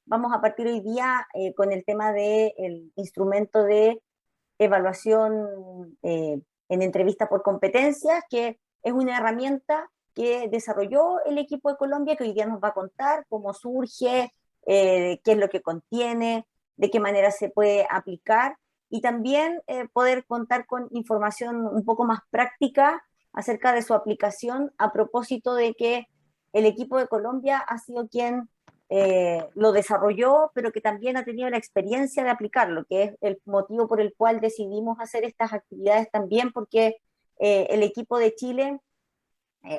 vamos a partir hoy día con el tema del instrumento de evaluación en entrevista por competencias, que es una herramienta que desarrolló el equipo de Colombia, que hoy día nos va a contar cómo surge, qué es lo que contiene, de qué manera se puede aplicar y también poder contar con información un poco más práctica acerca de su aplicación a propósito de que el equipo de Colombia ha sido quien lo desarrolló, pero que también ha tenido la experiencia de aplicarlo, que es el motivo por el cual decidimos hacer estas actividades también, porque el equipo de Chile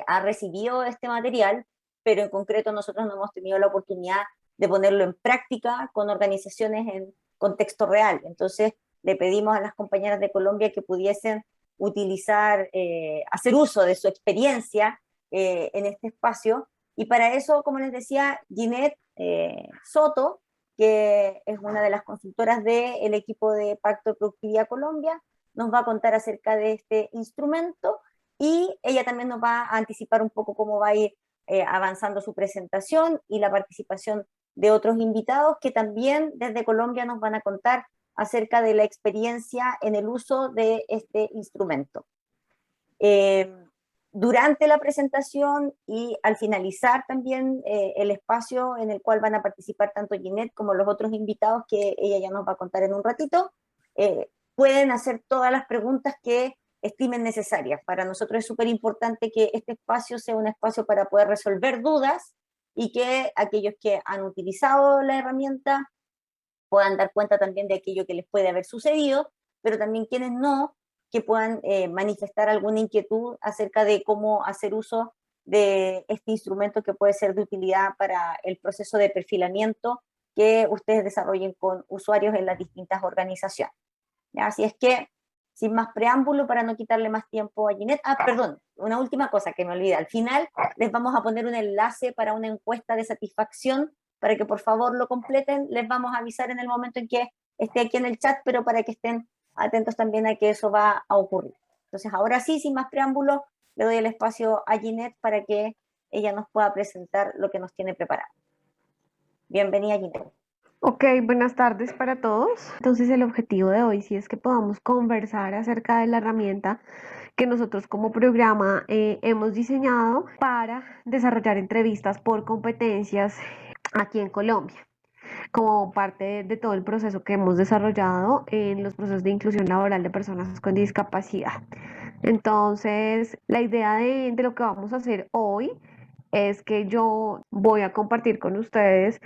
ha recibido este material, pero en concreto nosotros no hemos tenido la oportunidad de ponerlo en práctica con organizaciones en contexto real. Entonces le pedimos a las compañeras de Colombia que pudiesen utilizar, hacer uso de su experiencia en este espacio. Y para eso, como les decía, Ginette Soto, que es una de las consultoras del equipo de Pacto de Productividad Colombia, nos va a contar acerca de este instrumento y ella también nos va a anticipar un poco cómo va a ir avanzando su presentación y la participación de otros invitados que también desde Colombia nos van a contar acerca de la experiencia en el uso de este instrumento. Eh, durante la presentación y al finalizar también el espacio en el cual van a participar tanto Ginette como los otros invitados que ella ya nos va a contar en un ratito, pueden hacer todas las preguntas que estimen necesarias. Para nosotros es súper importante que este espacio sea un espacio para poder resolver dudas y que aquellos que han utilizado la herramienta puedan dar cuenta también de aquello que les puede haber sucedido, pero también quienes no, que puedan manifestar alguna inquietud acerca de cómo hacer uso de este instrumento que puede ser de utilidad para el proceso de perfilamiento que ustedes desarrollen con usuarios en las distintas organizaciones. ¿Ya? Así es que, sin más preámbulo, para no quitarle más tiempo a Ginette, perdón, una última cosa que me olvidé, al final les vamos a poner un enlace para una encuesta de satisfacción para que por favor lo completen, les vamos a avisar en el momento en que esté aquí en el chat, pero para que estén atentos también a que eso va a ocurrir. Entonces, ahora sí, sin más preámbulo, le doy el espacio a Ginette para que ella nos pueda presentar lo que nos tiene preparado. Bienvenida, Ginette. Ok, buenas tardes para todos. Entonces el objetivo de hoy sí es que podamos conversar acerca de la herramienta que nosotros como programa hemos diseñado para desarrollar entrevistas por competencias aquí en Colombia, como parte de todo el proceso que hemos desarrollado en los procesos de inclusión laboral de personas con discapacidad. Entonces, la idea de lo que vamos a hacer hoy es que yo voy a compartir con ustedes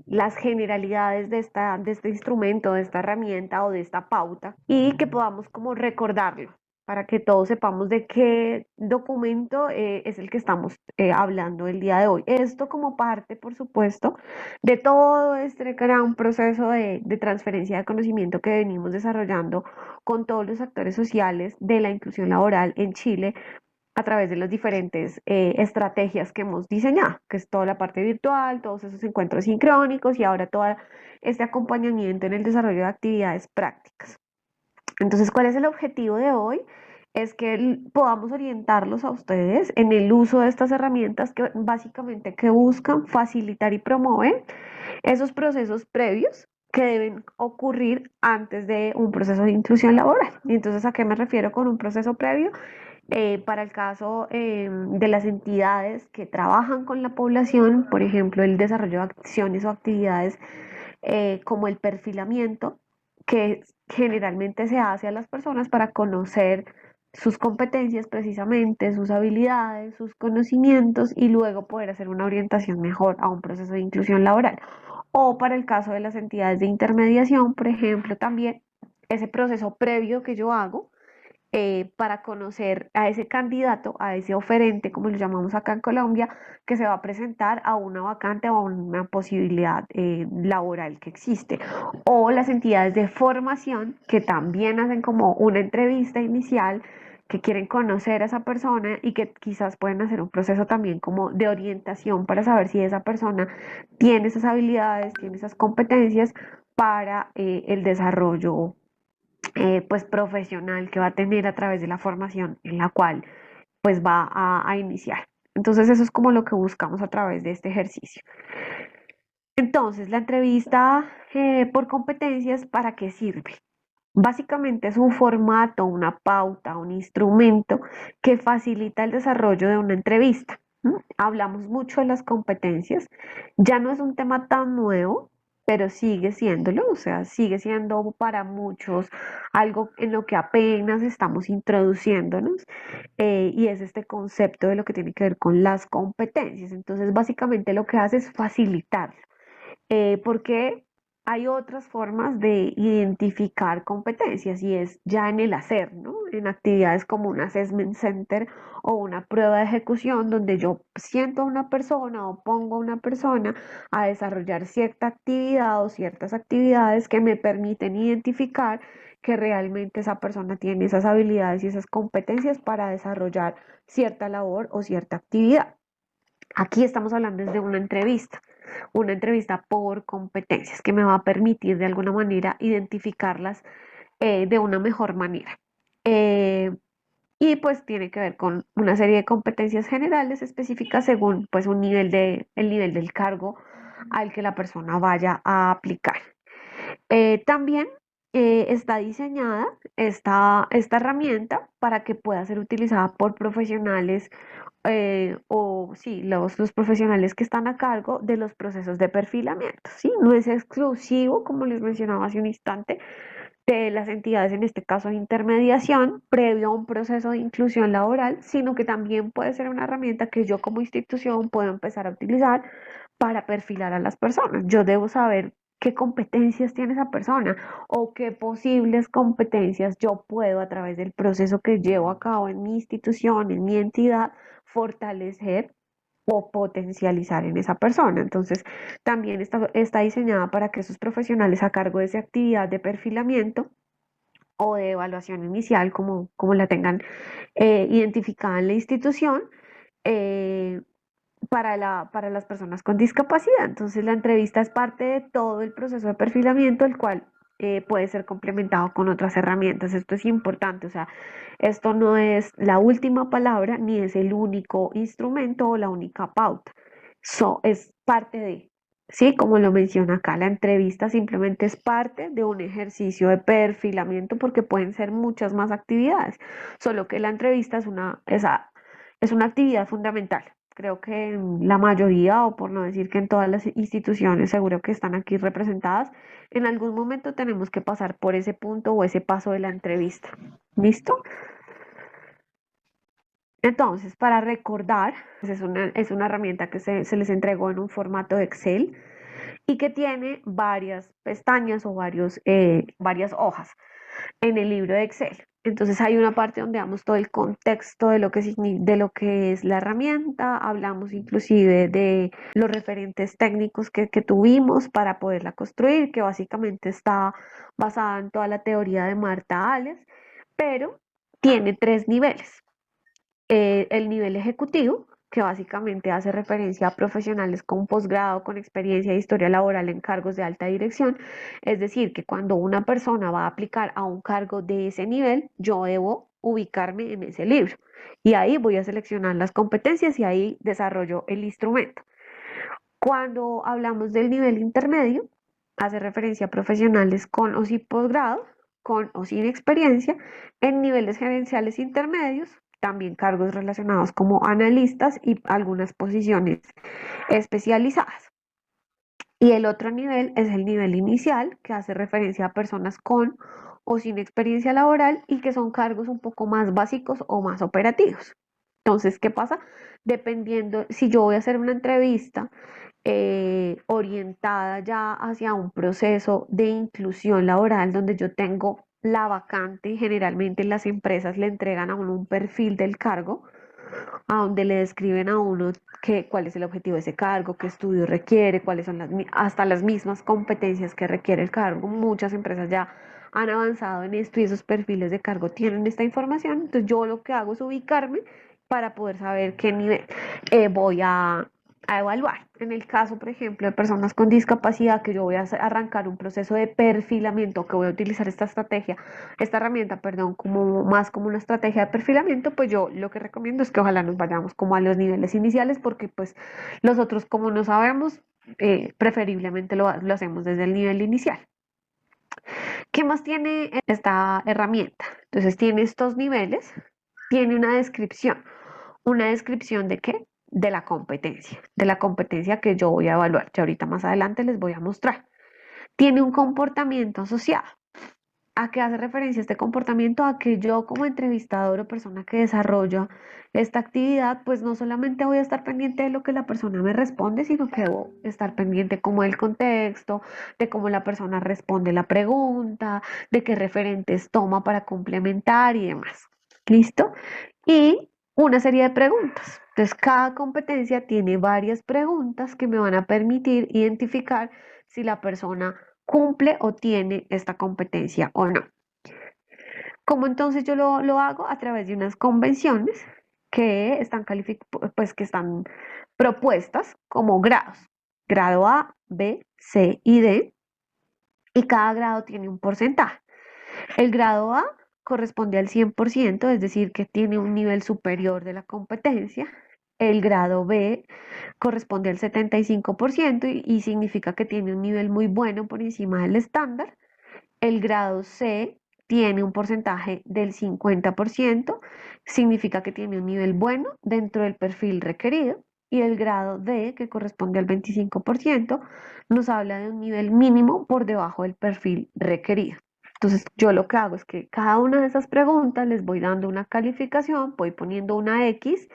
las generalidades de este instrumento, de esta herramienta o de esta pauta y que podamos como recordarlo para que todos sepamos de qué documento es el que estamos hablando el día de hoy. Esto como parte, por supuesto, de todo este gran proceso de transferencia de conocimiento que venimos desarrollando con todos los actores sociales de la inclusión laboral en Chile a través de las diferentes estrategias que hemos diseñado, que es toda la parte virtual, todos esos encuentros sincrónicos y ahora todo este acompañamiento en el desarrollo de actividades prácticas. Entonces, ¿cuál es el objetivo de hoy? Es que podamos orientarlos a ustedes en el uso de estas herramientas que básicamente que buscan facilitar y promover esos procesos previos que deben ocurrir antes de un proceso de inclusión laboral. Y entonces, ¿a qué me refiero con un proceso previo? Para el caso de las entidades que trabajan con la población, por ejemplo, el desarrollo de acciones o actividades como el perfilamiento, que generalmente se hace a las personas para conocer sus competencias precisamente, sus habilidades, sus conocimientos y luego poder hacer una orientación mejor a un proceso de inclusión laboral. O para el caso de las entidades de intermediación, por ejemplo, también ese proceso previo que yo hago para conocer a ese candidato, a ese oferente, como lo llamamos acá en Colombia, que se va a presentar a una vacante o a una posibilidad laboral que existe. O las entidades de formación que también hacen como una entrevista inicial, que quieren conocer a esa persona y que quizás pueden hacer un proceso también como de orientación para saber si esa persona tiene esas habilidades, tiene esas competencias para el desarrollo pues profesional que va a tener a través de la formación en la cual pues va a iniciar. Entonces eso es como lo que buscamos a través de este ejercicio. Entonces, la entrevista por competencias, ¿para qué sirve? Básicamente es un formato, una pauta, un instrumento que facilita el desarrollo de una entrevista. Hablamos mucho de las competencias, ya no es un tema tan nuevo, pero sigue siéndolo, o sea, sigue siendo para muchos algo en lo que apenas estamos introduciéndonos, y es este concepto de lo que tiene que ver con las competencias. Entonces, básicamente lo que hace es facilitar, porque hay otras formas de identificar competencias y es ya en el hacer, ¿no? En actividades como un assessment center o una prueba de ejecución donde yo siento a una persona o pongo a una persona a desarrollar cierta actividad o ciertas actividades que me permiten identificar que realmente esa persona tiene esas habilidades y esas competencias para desarrollar cierta labor o cierta actividad. Aquí estamos hablando de una entrevista por competencias que me va a permitir de alguna manera identificarlas de una mejor manera. Eh, y pues tiene que ver con una serie de competencias generales específicas según pues el nivel del cargo al que la persona vaya a aplicar. También está diseñada esta herramienta para que pueda ser utilizada por profesionales, o sí, los profesionales que están a cargo de los procesos de perfilamiento, ¿sí? No es exclusivo, como les mencionaba hace un instante, de las entidades, en este caso de intermediación, previo a un proceso de inclusión laboral, sino que también puede ser una herramienta que yo como institución puedo empezar a utilizar para perfilar a las personas. Yo debo saber qué competencias tiene esa persona o qué posibles competencias yo puedo a través del proceso que llevo a cabo en mi institución, en mi entidad, fortalecer o potencializar en esa persona. Entonces, también está diseñada para que esos profesionales a cargo de esa actividad de perfilamiento o de evaluación inicial, como la tengan identificada en la institución, eh, para las personas con discapacidad. Entonces, la entrevista es parte de todo el proceso de perfilamiento, el cual puede ser complementado con otras herramientas. Esto es importante, o sea, esto no es la última palabra ni es el único instrumento o la única pauta. Es parte de, sí, como lo menciona acá, la entrevista simplemente es parte de un ejercicio de perfilamiento porque pueden ser muchas más actividades, solo que la entrevista es una actividad fundamental. Creo que en la mayoría, o por no decir que en todas las instituciones, seguro que están aquí representadas, en algún momento tenemos que pasar por ese punto o ese paso de la entrevista. ¿Listo? Entonces, para recordar, pues es una herramienta que se les entregó en un formato de Excel y que tiene varias pestañas o varias hojas en el libro de Excel. Entonces hay una parte donde damos todo el contexto de de lo que es la herramienta, hablamos inclusive de los referentes técnicos que tuvimos para poderla construir, que básicamente está basada en toda la teoría de Marta Allen, pero tiene tres niveles. El nivel ejecutivo, que básicamente hace referencia a profesionales con posgrado, con experiencia de historia laboral en cargos de alta dirección. Es decir, que cuando una persona va a aplicar a un cargo de ese nivel, yo debo ubicarme en ese libro. Y ahí voy a seleccionar las competencias y ahí desarrollo el instrumento. Cuando hablamos del nivel intermedio, hace referencia a profesionales con o sin posgrado, con o sin experiencia, en niveles gerenciales intermedios, también cargos relacionados como analistas y algunas posiciones especializadas. Y el otro nivel es el nivel inicial, que hace referencia a personas con o sin experiencia laboral y que son cargos un poco más básicos o más operativos. Entonces, ¿qué pasa? Dependiendo, si yo voy a hacer una entrevista orientada ya hacia un proceso de inclusión laboral donde yo tengo la vacante y generalmente las empresas le entregan a uno un perfil del cargo, a donde le describen a uno cuál es el objetivo de ese cargo, qué estudio requiere, cuáles son hasta las mismas competencias que requiere el cargo. Muchas empresas ya han avanzado en esto y esos perfiles de cargo tienen esta información. Entonces yo lo que hago es ubicarme para poder saber qué nivel voy a evaluar. En el caso, por ejemplo, de personas con discapacidad, que yo voy a arrancar un proceso de perfilamiento, que voy a utilizar esta herramienta, perdón, como más como una estrategia de perfilamiento, pues yo lo que recomiendo es que ojalá nos vayamos como a los niveles iniciales, porque pues los otros, como no sabemos, preferiblemente lo hacemos desde el nivel inicial. ¿Qué más tiene esta herramienta? Entonces tiene estos niveles, tiene una descripción. ¿Una descripción de qué? De la competencia que yo voy a evaluar. Ya ahorita más adelante les voy a mostrar. Tiene un comportamiento asociado. ¿A qué hace referencia este comportamiento? A que yo como entrevistador o persona que desarrolla esta actividad, pues no solamente voy a estar pendiente de lo que la persona me responde, sino que debo estar pendiente como del contexto, de cómo la persona responde la pregunta, de qué referentes toma para complementar y demás. ¿Listo? Y una serie de preguntas. Entonces, cada competencia tiene varias preguntas que me van a permitir identificar si la persona cumple o tiene esta competencia o no. ¿Cómo entonces yo lo hago? A través de unas convenciones que están, pues, que están propuestas como grados. Grado A, B, C y D. Y cada grado tiene un porcentaje. El grado A corresponde al 100%, es decir, que tiene un nivel superior de la competencia. El grado B corresponde al 75% y significa que tiene un nivel muy bueno por encima del estándar. El grado C tiene un porcentaje del 50%, significa que tiene un nivel bueno dentro del perfil requerido. Y el grado D, que corresponde al 25%, nos habla de un nivel mínimo por debajo del perfil requerido. Entonces, yo lo que hago es que cada una de esas preguntas les voy dando una calificación, voy poniendo una X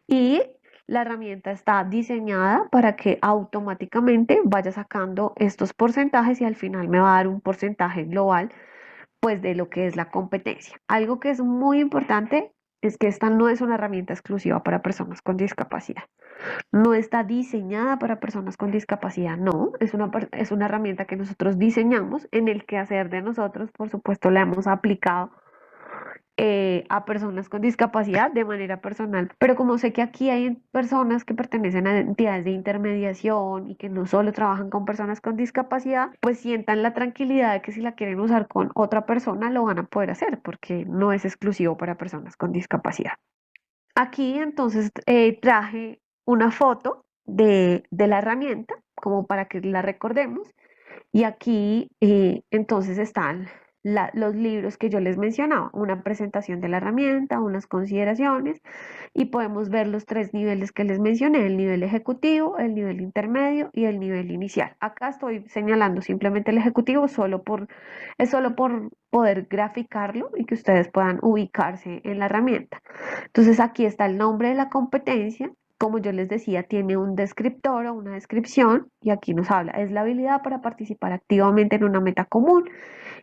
y la herramienta está diseñada para que automáticamente vaya sacando estos porcentajes y al final me va a dar un porcentaje global pues de lo que es la competencia. Algo que es muy importante es que esta no es una herramienta exclusiva para personas con discapacidad. No está diseñada para personas con discapacidad, no, es una herramienta que nosotros diseñamos en el quehacer de nosotros, por supuesto la hemos aplicado a personas con discapacidad de manera personal, pero como sé que aquí hay personas que pertenecen a entidades de intermediación y que no solo trabajan con personas con discapacidad, pues sientan la tranquilidad de que si la quieren usar con otra persona lo van a poder hacer porque no es exclusivo para personas con discapacidad. Aquí entonces traje una foto de la herramienta como para que la recordemos y aquí entonces están los libros que yo les mencionaba, una presentación de la herramienta, unas consideraciones y podemos ver los tres niveles que les mencioné, el nivel ejecutivo, el nivel intermedio y el nivel inicial. Acá estoy señalando simplemente el ejecutivo es solo por poder graficarlo y que ustedes puedan ubicarse en la herramienta. Entonces aquí está el nombre de la competencia, como yo les decía, tiene un descriptor o una descripción y aquí nos habla, es la habilidad para participar activamente en una meta común,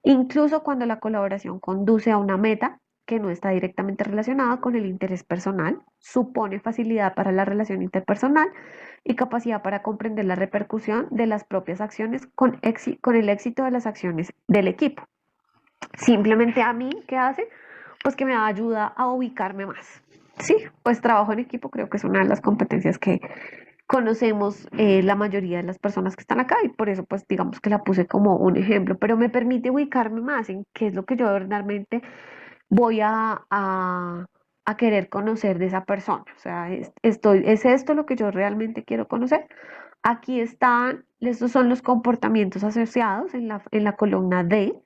incluso cuando la colaboración conduce a una meta que no está directamente relacionada con el interés personal, supone facilidad para la relación interpersonal y capacidad para comprender la repercusión de las propias acciones con el éxito de las acciones del equipo. Simplemente a mí, ¿qué hace? Pues que me ayuda a ubicarme más. Sí, pues trabajo en equipo creo que es una de las competencias que conocemos la mayoría de las personas que están acá y por eso pues digamos que la puse como un ejemplo, pero me permite ubicarme más en qué es lo que yo realmente voy a querer conocer de esa persona. O sea, ¿es esto lo que yo realmente quiero conocer? Aquí están, estos son los comportamientos asociados en la columna D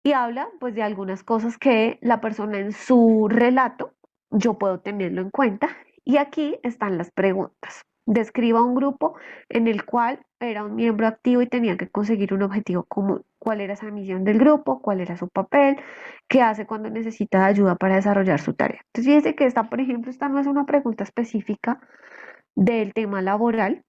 y habla pues de algunas cosas que la persona en su relato yo puedo tenerlo en cuenta y aquí están las preguntas. Describa un grupo en el cual era un miembro activo y tenía que conseguir un objetivo común. ¿Cuál era esa misión del grupo? ¿Cuál era su papel? ¿Qué hace cuando necesita ayuda para desarrollar su tarea? Entonces, fíjese que esta, por ejemplo, esta no es una pregunta específica del tema laboral,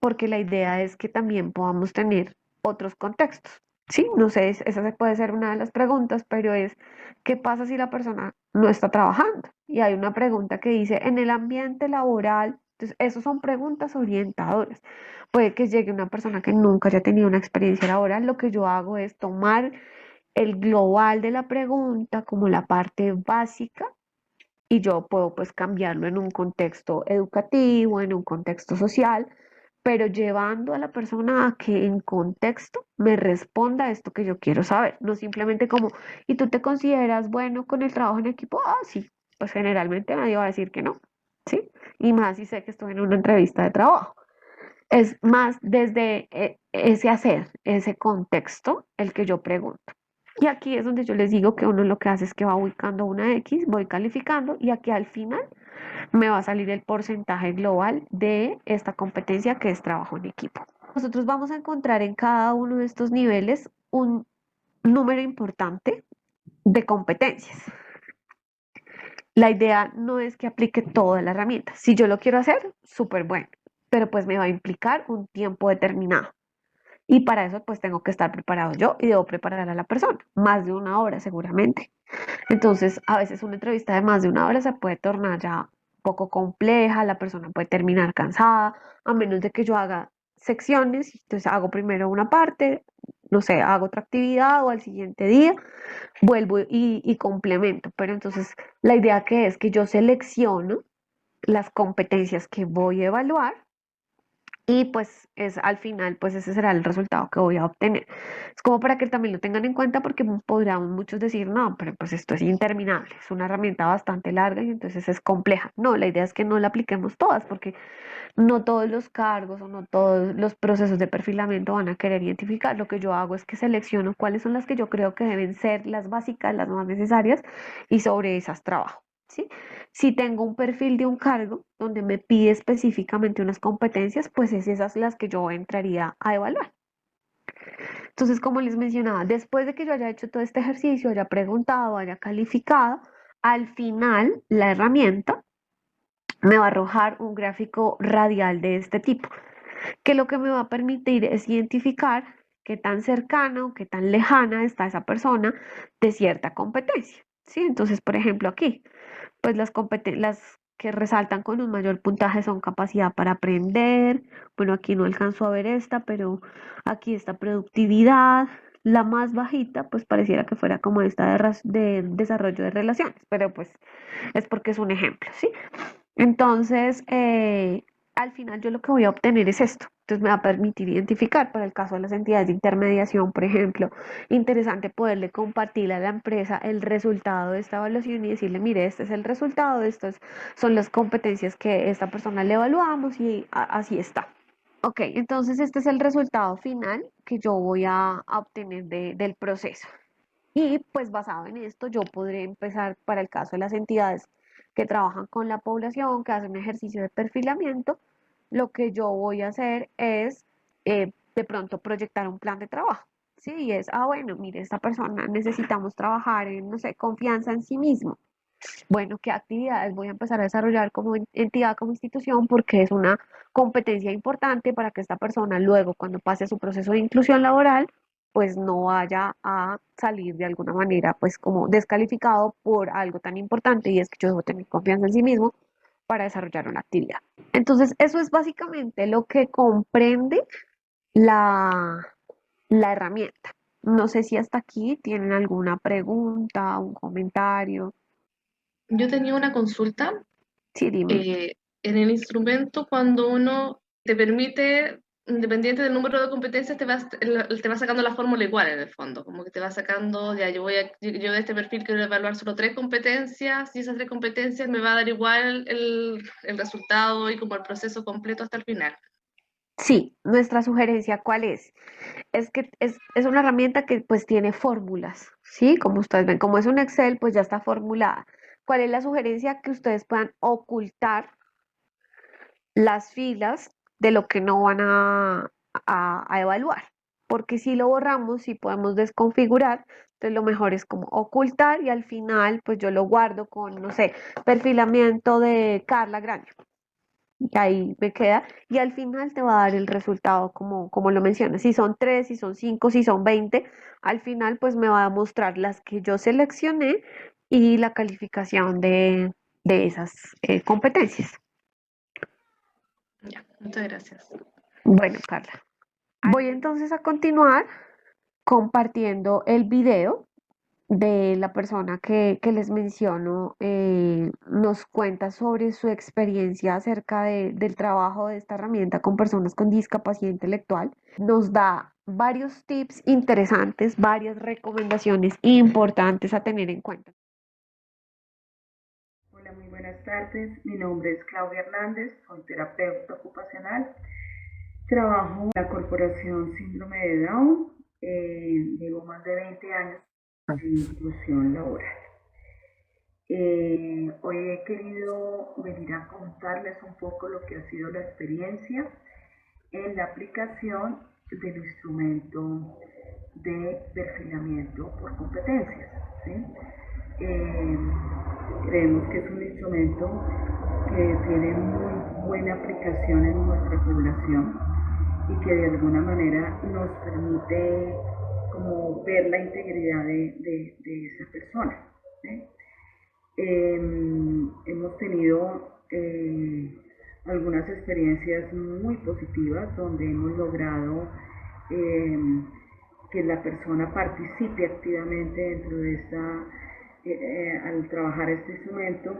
porque la idea es que también podamos tener otros contextos. Sí, no sé, esa puede ser una de las preguntas, pero es, ¿qué pasa si la persona no está trabajando? Y hay una pregunta que dice, en el ambiente laboral, entonces, esas son preguntas orientadoras. Puede que llegue una persona que nunca haya tenido una experiencia laboral, lo que yo hago es tomar el global de la pregunta como la parte básica y yo puedo pues cambiarlo en un contexto educativo, en un contexto social, pero llevando a la persona a que en contexto me responda esto que yo quiero saber, no simplemente como, ¿y tú te consideras bueno con el trabajo en equipo? Ah, sí, pues generalmente nadie va a decir que no, ¿sí? Y más si sé que estoy en una entrevista de trabajo. Es más desde ese hacer, ese contexto, el que yo pregunto. Y aquí es donde yo les digo que uno lo que hace es que va ubicando una X, voy calificando y aquí al final me va a salir el porcentaje global de esta competencia que es trabajo en equipo. Nosotros vamos a encontrar en cada uno de estos niveles un número importante de competencias. La idea no es que aplique toda la herramienta. Si yo lo quiero hacer, súper bueno, pero pues me va a implicar un tiempo determinado. Y para eso pues tengo que estar preparado yo y debo preparar a la persona, más de una hora seguramente. Entonces, a veces una entrevista de más de una hora se puede tornar ya poco compleja, la persona puede terminar cansada, a menos de que yo haga secciones, entonces hago primero una parte, no sé, hago otra actividad o al siguiente día vuelvo y complemento, pero entonces la idea que es que yo selecciono las competencias que voy a evaluar y pues es al final, pues ese será el resultado que voy a obtener. Es como para que también lo tengan en cuenta porque podrían muchos decir, no, pero pues esto es interminable, es una herramienta bastante larga y entonces es compleja. No, la idea es que no la apliquemos todas porque no todos los cargos o no todos los procesos de perfilamiento van a querer identificar. Lo que yo hago es que selecciono cuáles son las que yo creo que deben ser las básicas, las más necesarias y sobre esas trabajo. ¿Sí? Si tengo un perfil de un cargo donde me pide específicamente unas competencias, pues es esas las que yo entraría a evaluar. Entonces, como les mencionaba, después de que yo haya hecho todo este ejercicio, haya preguntado, haya calificado, al final la herramienta me va a arrojar un gráfico radial de este tipo, que lo que me va a permitir es identificar qué tan cercana o qué tan lejana está esa persona de cierta competencia. ¿Sí? Entonces, por ejemplo, aquí, pues las que resaltan con un mayor puntaje son capacidad para aprender. Bueno, aquí no alcanzo a ver esta, pero aquí está productividad. La más bajita, pues pareciera que fuera como esta de desarrollo de relaciones, pero pues es porque es un ejemplo, ¿sí? Entonces, al final yo lo que voy a obtener es esto. Entonces me va a permitir identificar, para el caso de las entidades de intermediación, por ejemplo, interesante poderle compartir a la empresa el resultado de esta evaluación y decirle, mire, este es el resultado, estas son las competencias que esta persona le evaluamos y así está. Ok, entonces este es el resultado final que yo voy a obtener del proceso. Y pues basado en esto, yo podré empezar para el caso de las entidades que trabajan con la población, que hacen un ejercicio de perfilamiento, lo que yo voy a hacer es de pronto proyectar un plan de trabajo. Sí, y es, bueno, mire, esta persona necesitamos trabajar en, no sé, confianza en sí mismo. Bueno, ¿qué actividades voy a empezar a desarrollar como entidad, como institución? Porque es una competencia importante para que esta persona luego, cuando pase su proceso de inclusión laboral, pues no vaya a salir de alguna manera, pues como descalificado por algo tan importante y es que yo debo tener confianza en sí mismo para desarrollar una actividad. Entonces, eso es básicamente lo que comprende la, la herramienta. No sé si hasta aquí tienen alguna pregunta, un comentario. Yo tenía una consulta. Sí, dime. eh, en el instrumento, cuando uno te permite, independiente del número de competencias, te va sacando la fórmula igual en el fondo, como que te va sacando, ya yo de este perfil quiero evaluar solo tres competencias, y esas tres competencias me va a dar igual el resultado y como el proceso completo hasta el final. Sí, nuestra sugerencia, ¿cuál es? Es que es una herramienta que pues tiene fórmulas, ¿sí? Como ustedes ven, como es un Excel, pues ya está formulada. ¿Cuál es la sugerencia? Que ustedes puedan ocultar las filas de lo que no van a evaluar. Porque si lo borramos, si podemos desconfigurar, entonces lo mejor es como ocultar y al final pues yo lo guardo con, no sé, perfilamiento de Carla Graña. Y ahí me queda. Y al final te va a dar el resultado como lo mencionas. Si son tres, si son cinco, si son 20, al final pues me va a mostrar las que yo seleccioné y la calificación de esas competencias. Ya, muchas gracias. Bueno, Carla, voy entonces a continuar compartiendo el video de la persona que les menciono. Nos cuenta sobre su experiencia acerca del trabajo de esta herramienta con personas con discapacidad intelectual. Nos da varios tips interesantes, varias recomendaciones importantes a tener en cuenta. Hola, muy buenas tardes. Mi nombre es Claudia Hernández, soy terapeuta ocupacional Trabajo en la Corporación Síndrome de Down, llevo más de 20 años en inclusión laboral. Hoy he querido venir a contarles un poco lo que ha sido la experiencia en la aplicación del instrumento de perfilamiento por competencias, ¿sí? Creemos que es un instrumento que tiene muy buena aplicación en nuestra población y que de alguna manera nos permite como ver la integridad de esa persona, ¿sí? Hemos tenido algunas experiencias muy positivas donde hemos logrado que la persona participe activamente dentro de al trabajar este instrumento,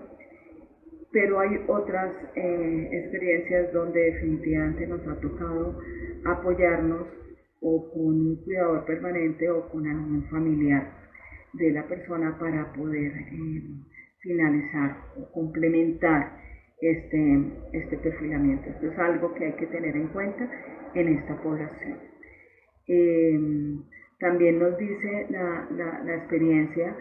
pero hay otras experiencias donde definitivamente nos ha tocado apoyarnos o con un cuidador permanente o con algún familiar de la persona para poder finalizar o complementar este perfilamiento. Esto es algo que hay que tener en cuenta en esta población. También nos dice la experiencia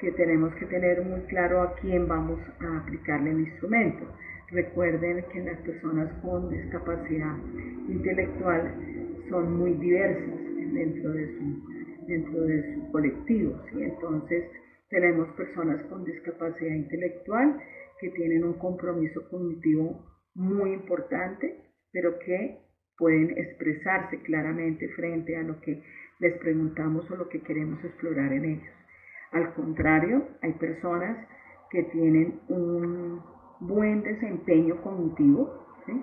que tenemos que tener muy claro a quién vamos a aplicarle el instrumento. Recuerden que las personas con discapacidad intelectual son muy diversas dentro de su colectivo, ¿sí? Entonces tenemos personas con discapacidad intelectual que tienen un compromiso cognitivo muy importante, pero que pueden expresarse claramente frente a lo que les preguntamos o lo que queremos explorar en ellos. Al contrario, hay personas que tienen un buen desempeño cognitivo, ¿sí?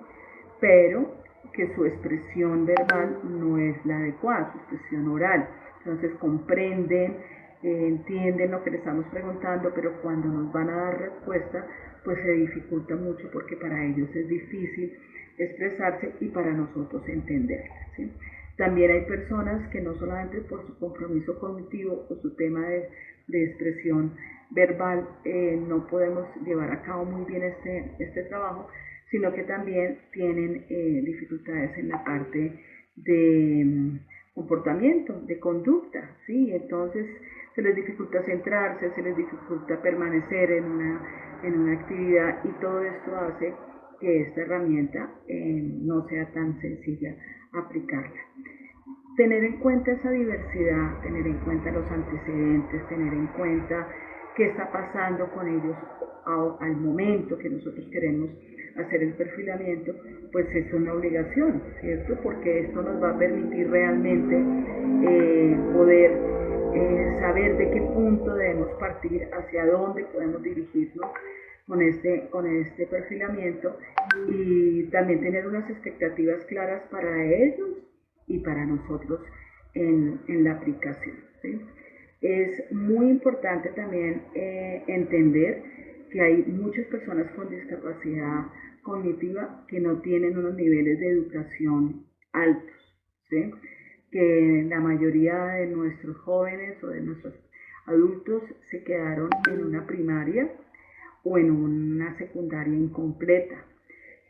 Pero que su expresión verbal no es la adecuada, su expresión oral. Entonces comprenden, entienden lo que le estamos preguntando, pero cuando nos van a dar respuesta, pues se dificulta mucho porque para ellos es difícil expresarse y para nosotros entenderla, ¿sí? También hay personas que no solamente por su compromiso cognitivo o su tema de expresión verbal no podemos llevar a cabo muy bien este trabajo, sino que también tienen dificultades en la parte de comportamiento, de conducta, ¿sí? Entonces se les dificulta centrarse, se les dificulta permanecer en una actividad y todo esto hace que esta herramienta no sea tan sencilla aplicarla. Tener en cuenta esa diversidad, tener en cuenta los antecedentes, tener en cuenta qué está pasando con ellos al momento que nosotros queremos hacer el perfilamiento, pues es una obligación, ¿cierto? Porque esto nos va a permitir realmente poder saber de qué punto debemos partir, hacia dónde podemos dirigirnos con este perfilamiento y también tener unas expectativas claras para ellos y para nosotros en la aplicación, ¿sí? Es muy importante también entender que hay muchas personas con discapacidad cognitiva que no tienen unos niveles de educación altos, ¿sí? Que la mayoría de nuestros jóvenes o de nuestros adultos se quedaron en una primaria o en una secundaria incompleta,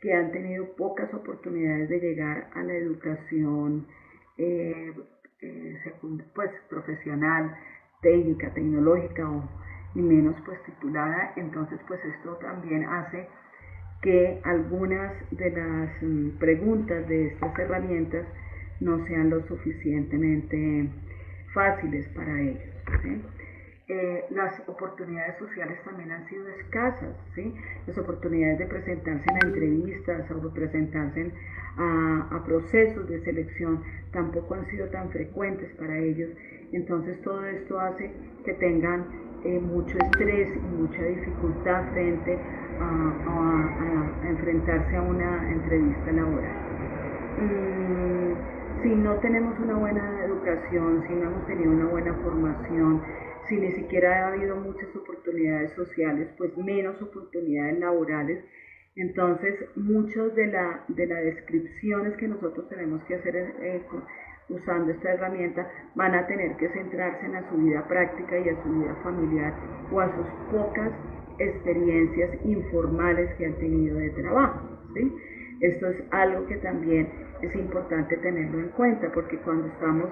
que han tenido pocas oportunidades de llegar a la educación pues, profesional, técnica, tecnológica y menos pues titulada. Entonces pues esto también hace que algunas de las preguntas de estas herramientas no sean lo suficientemente fáciles para ellos, ¿sí? Las oportunidades sociales también han sido escasas, ¿sí? Las oportunidades de presentarse en entrevistas o de presentarse a procesos de selección tampoco han sido tan frecuentes para ellos. Entonces todo esto hace que tengan mucho estrés y mucha dificultad frente a enfrentarse a una entrevista laboral. Si no tenemos una buena educación, si no hemos tenido una buena formación, si ni siquiera ha habido muchas oportunidades sociales, pues menos oportunidades laborales. Entonces, muchas de las descripciones que nosotros tenemos que hacer usando esta herramienta van a tener que centrarse en su vida práctica y a su vida familiar o a sus pocas experiencias informales que han tenido de trabajo, ¿sí? Esto es algo que también es importante tenerlo en cuenta, porque cuando estamos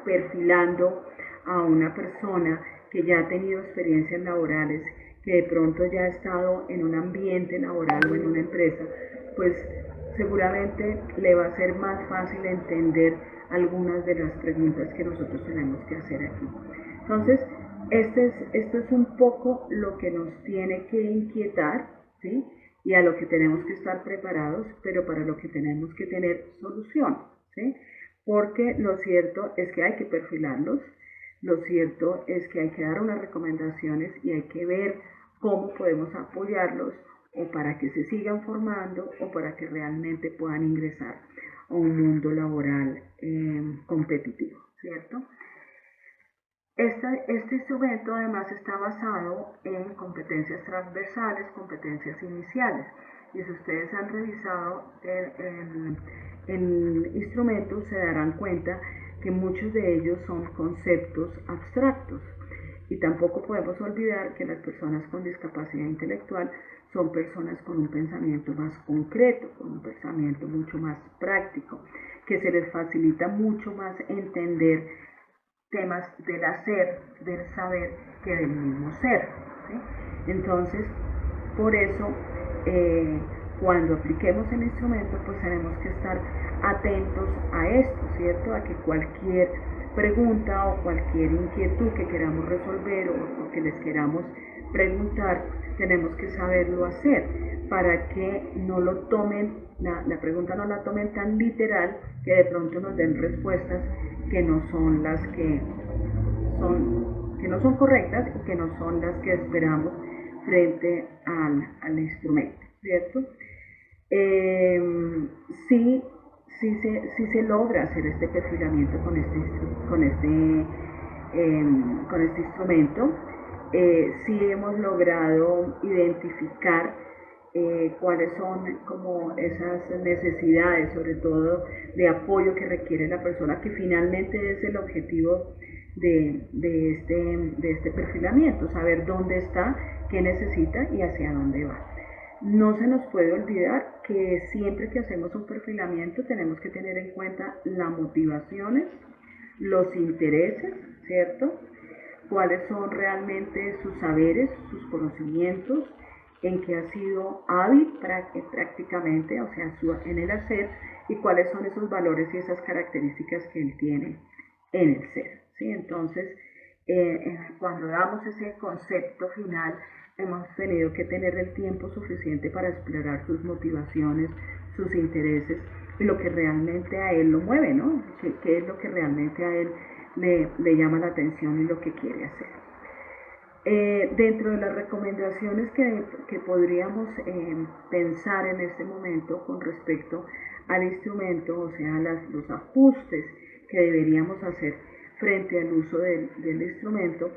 perfilando a una persona que ya ha tenido experiencias laborales, que de pronto ya ha estado en un ambiente laboral o en una empresa, pues seguramente le va a ser más fácil entender algunas de las preguntas que nosotros tenemos que hacer aquí. Entonces, esto es un poco lo que nos tiene que inquietar, ¿sí? Y a lo que tenemos que estar preparados, pero para lo que tenemos que tener solución, ¿sí? Porque lo cierto es que hay que perfilarlos, lo cierto es que hay que dar unas recomendaciones y hay que ver cómo podemos apoyarlos o para que se sigan formando o para que realmente puedan ingresar a un mundo laboral competitivo, ¿cierto? Este instrumento además está basado en competencias transversales, competencias iniciales. Y si ustedes han revisado el instrumento, se darán cuenta que muchos de ellos son conceptos abstractos. Y tampoco podemos olvidar que las personas con discapacidad intelectual son personas con un pensamiento más concreto, con un pensamiento mucho más práctico, que se les facilita mucho más entender temas del hacer, del saber, que del mismo ser, ¿sí? Entonces, por eso, cuando apliquemos el instrumento, pues tenemos que estar atentos a esto, ¿cierto? A que cualquier pregunta o cualquier inquietud que queramos resolver o que les queramos preguntar, tenemos que saberlo hacer para que no lo tomen, la pregunta no la tomen tan literal que de pronto nos den respuestas que no son las que no son correctas y que no son las que esperamos frente al instrumento, ¿cierto? Sí se logra hacer este perfilamiento con este instrumento. Sí hemos logrado identificar cuáles son como esas necesidades, sobre todo de apoyo que requiere la persona, que finalmente es el objetivo de este perfilamiento, saber dónde está, qué necesita y hacia dónde va. No se nos puede olvidar que siempre que hacemos un perfilamiento tenemos que tener en cuenta las motivaciones, los intereses, ¿cierto? Cuáles son realmente sus saberes, sus conocimientos, en qué ha sido hábil prácticamente, o sea, en el hacer, y cuáles son esos valores y esas características que él tiene en el ser, ¿sí? Entonces, cuando damos ese concepto final, hemos tenido que tener el tiempo suficiente para explorar sus motivaciones, sus intereses y lo que realmente a él lo mueve, ¿no? ¿Qué es lo que realmente a él le llama la atención y lo que quiere hacer? Dentro de las recomendaciones que podríamos pensar en este momento con respecto al instrumento, o sea, los ajustes que deberíamos hacer frente al uso del instrumento,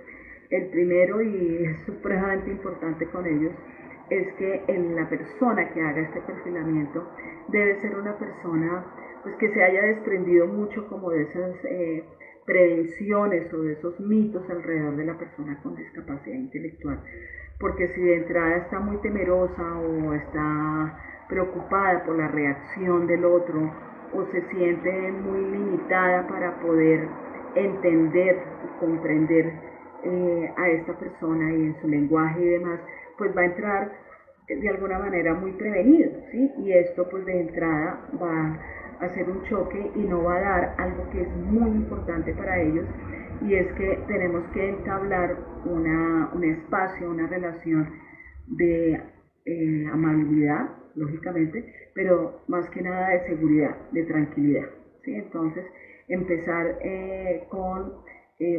el primero, y es supremamente importante con ellos, es que la persona que haga este perfilamiento debe ser una persona pues, que se haya desprendido mucho como de esas prevenciones o de esos mitos alrededor de la persona con discapacidad intelectual, porque si de entrada está muy temerosa o está preocupada por la reacción del otro o se siente muy limitada para poder entender y comprender a esta persona y en su lenguaje y demás, pues va a entrar de alguna manera muy prevenido, ¿sí? Y esto pues de entrada va a hacer un choque y no va a dar algo que es muy importante para ellos, y es que tenemos que entablar un espacio, una relación de amabilidad, lógicamente, pero más que nada de seguridad, de tranquilidad, ¿sí? Entonces, empezar con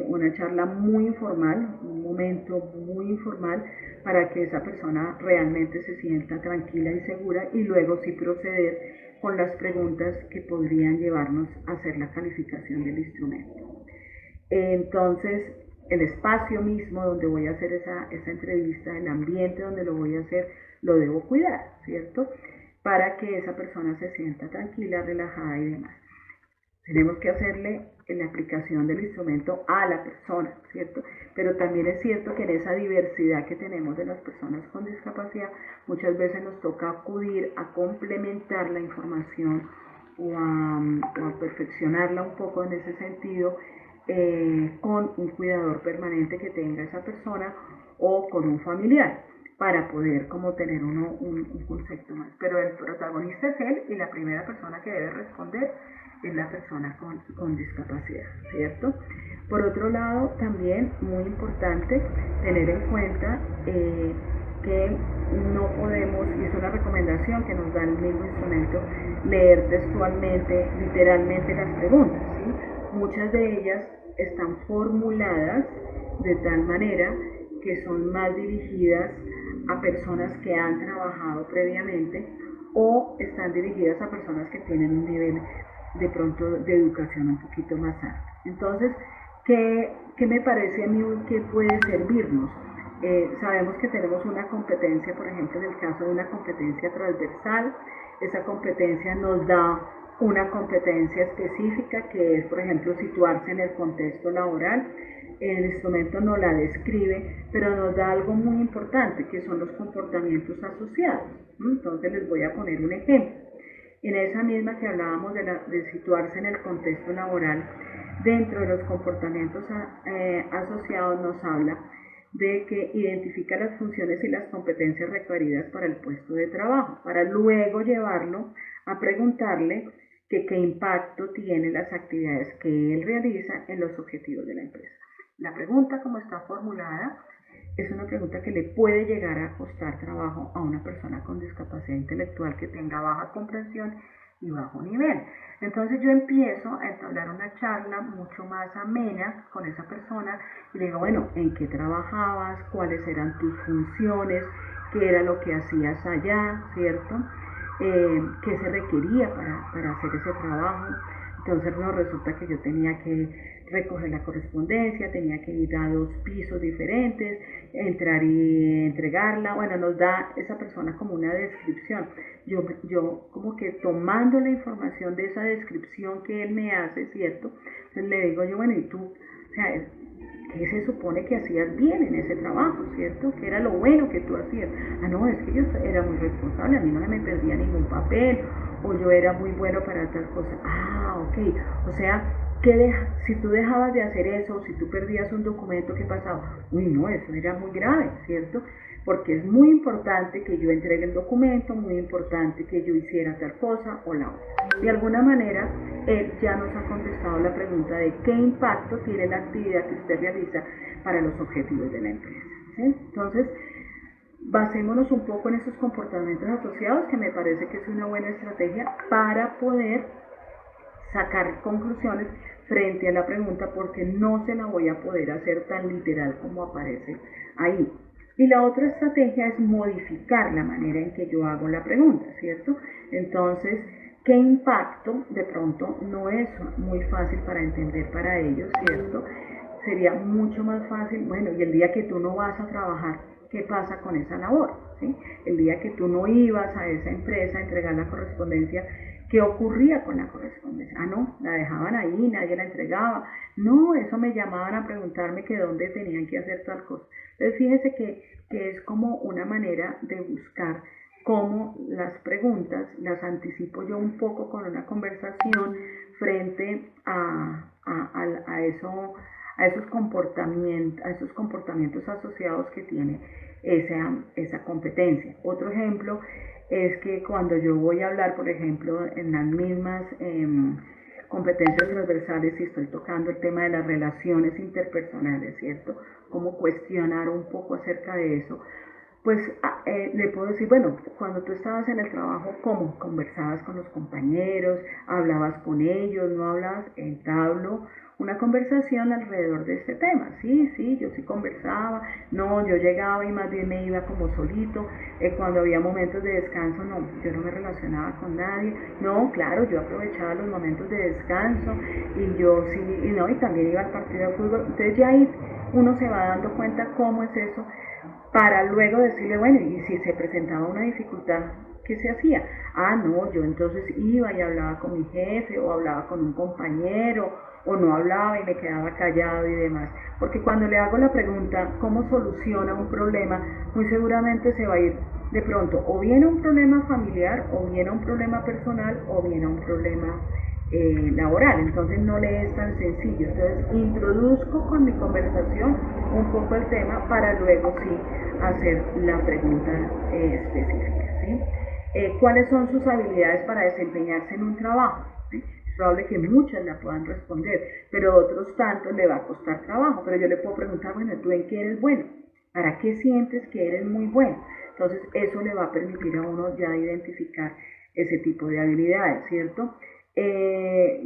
una charla muy informal, un momento muy informal para que esa persona realmente se sienta tranquila y segura, y luego sí proceder con las preguntas que podrían llevarnos a hacer la calificación del instrumento. Entonces, el espacio mismo donde voy a hacer esa entrevista, el ambiente donde lo voy a hacer, lo debo cuidar, ¿cierto? Para que esa persona se sienta tranquila, relajada y demás. Tenemos que hacerle la aplicación del instrumento a la persona, ¿cierto? Pero también es cierto que en esa diversidad que tenemos de las personas con discapacidad, muchas veces nos toca acudir a complementar la información o a perfeccionarla un poco en ese sentido con un cuidador permanente que tenga esa persona o con un familiar para poder como tener un concepto más. Pero el protagonista es él y la primera persona que debe responder es la persona con discapacidad, ¿cierto? Por otro lado, también muy importante tener en cuenta que no podemos, y es una recomendación que nos da el mismo instrumento, leer textualmente, literalmente las preguntas, ¿sí? Muchas de ellas están formuladas de tal manera que son más dirigidas a personas que han trabajado previamente o están dirigidas a personas que tienen un nivel de pronto de educación un poquito más alto. Entonces, ¿qué me parece a mí que puede servirnos? Sabemos que tenemos una competencia, por ejemplo, en el caso de una competencia transversal, esa competencia nos da una competencia específica que es, por ejemplo, situarse en el contexto laboral. El instrumento no la describe, pero nos da algo muy importante, que son los comportamientos asociados. Entonces les voy a poner un ejemplo. En esa misma que hablábamos de situarse en el contexto laboral, dentro de los comportamientos asociados nos habla de que identifica las funciones y las competencias requeridas para el puesto de trabajo, para luego llevarlo a preguntarle qué impacto tienen las actividades que él realiza en los objetivos de la empresa. La pregunta, como está formulada, es una pregunta que le puede llegar a costar trabajo a una persona con discapacidad intelectual que tenga baja comprensión y bajo nivel. Entonces yo empiezo a entablar una charla mucho más amena con esa persona y le digo, bueno, ¿en qué trabajabas? ¿Cuáles eran tus funciones? ¿Qué era lo que hacías allá? ¿Cierto? ¿Qué se requería para hacer ese trabajo? Entonces no, resulta que yo tenía que recoger la correspondencia, tenía que ir a 2 pisos diferentes, entrar y entregarla. Bueno, nos da esa persona como una descripción. Yo como que tomando la información de esa descripción que él me hace, ¿cierto? Entonces le digo yo, bueno, ¿y tú? O sea, ¿qué se supone que hacías bien en ese trabajo, ¿cierto? ¿Qué era lo bueno que tú hacías? Ah, no, es que yo era muy responsable, a mí no me perdía ningún papel, o yo era muy bueno para tal cosa. Ah, ok. O sea, si tú dejabas de hacer eso, si tú perdías un documento, ¿qué pasaba? Uy, no, eso era muy grave, ¿cierto? Porque es muy importante que yo entregue el documento, muy importante que yo hiciera tal cosa o la otra. De alguna manera, él ya nos ha contestado la pregunta de qué impacto tiene la actividad que usted realiza para los objetivos de la empresa, ¿sí? Entonces, basémonos un poco en esos comportamientos asociados, que me parece que es una buena estrategia para poder sacar conclusiones frente a la pregunta, porque no se la voy a poder hacer tan literal como aparece ahí. Y la otra estrategia es modificar la manera en que yo hago la pregunta, ¿cierto? Entonces, ¿qué impacto? De pronto no es muy fácil para entender para ellos, ¿cierto? Sería mucho más fácil, bueno, y el día que tú no vas a trabajar, ¿qué pasa con esa labor? ¿Sí? El día que tú no ibas a esa empresa a entregar la correspondencia, ¿qué ocurría con la correspondencia? Ah, no, la dejaban ahí, nadie la entregaba. No, eso me llamaban a preguntarme que dónde tenían que hacer tal cosa. Entonces, fíjense que es como una manera de buscar cómo las preguntas las anticipo yo un poco con una conversación frente a esos comportamientos asociados que tiene esa competencia. Otro ejemplo es que cuando yo voy a hablar, por ejemplo, en las mismas competencias transversales y estoy tocando el tema de las relaciones interpersonales, ¿cierto? Cómo cuestionar un poco acerca de eso. Pues le puedo decir, bueno, cuando tú estabas en el trabajo, ¿cómo? ¿Conversabas con los compañeros? ¿Hablabas con ellos? ¿No hablabas? Entablo una conversación alrededor de este tema. Sí, yo sí conversaba. No, yo llegaba y más bien me iba como solito. Cuando había momentos de descanso, no, yo no me relacionaba con nadie. No, claro, yo aprovechaba los momentos de descanso y yo sí, y también iba al partido de fútbol. Entonces ya ahí uno se va dando cuenta cómo es eso para luego decirle, bueno, y si se presentaba una dificultad, ¿qué se hacía? Ah, no, yo entonces iba y hablaba con mi jefe o hablaba con un compañero o no hablaba y me quedaba callado y demás. Porque cuando le hago la pregunta, ¿cómo soluciona un problema? Muy seguramente se va a ir de pronto o bien a un problema familiar o bien a un problema personal o bien a un problema laboral. Entonces no le es tan sencillo. Entonces introduzco con mi conversación un poco el tema para luego sí hacer la pregunta específica, ¿sí? ¿Cuáles son sus habilidades para desempeñarse en un trabajo? ¿Sí? Es probable que muchas la puedan responder, pero otros tantos le va a costar trabajo. Pero yo le puedo preguntar, bueno, ¿tú en qué eres bueno? ¿Para qué sientes que eres muy bueno? Entonces eso le va a permitir a uno ya identificar ese tipo de habilidades, ¿cierto?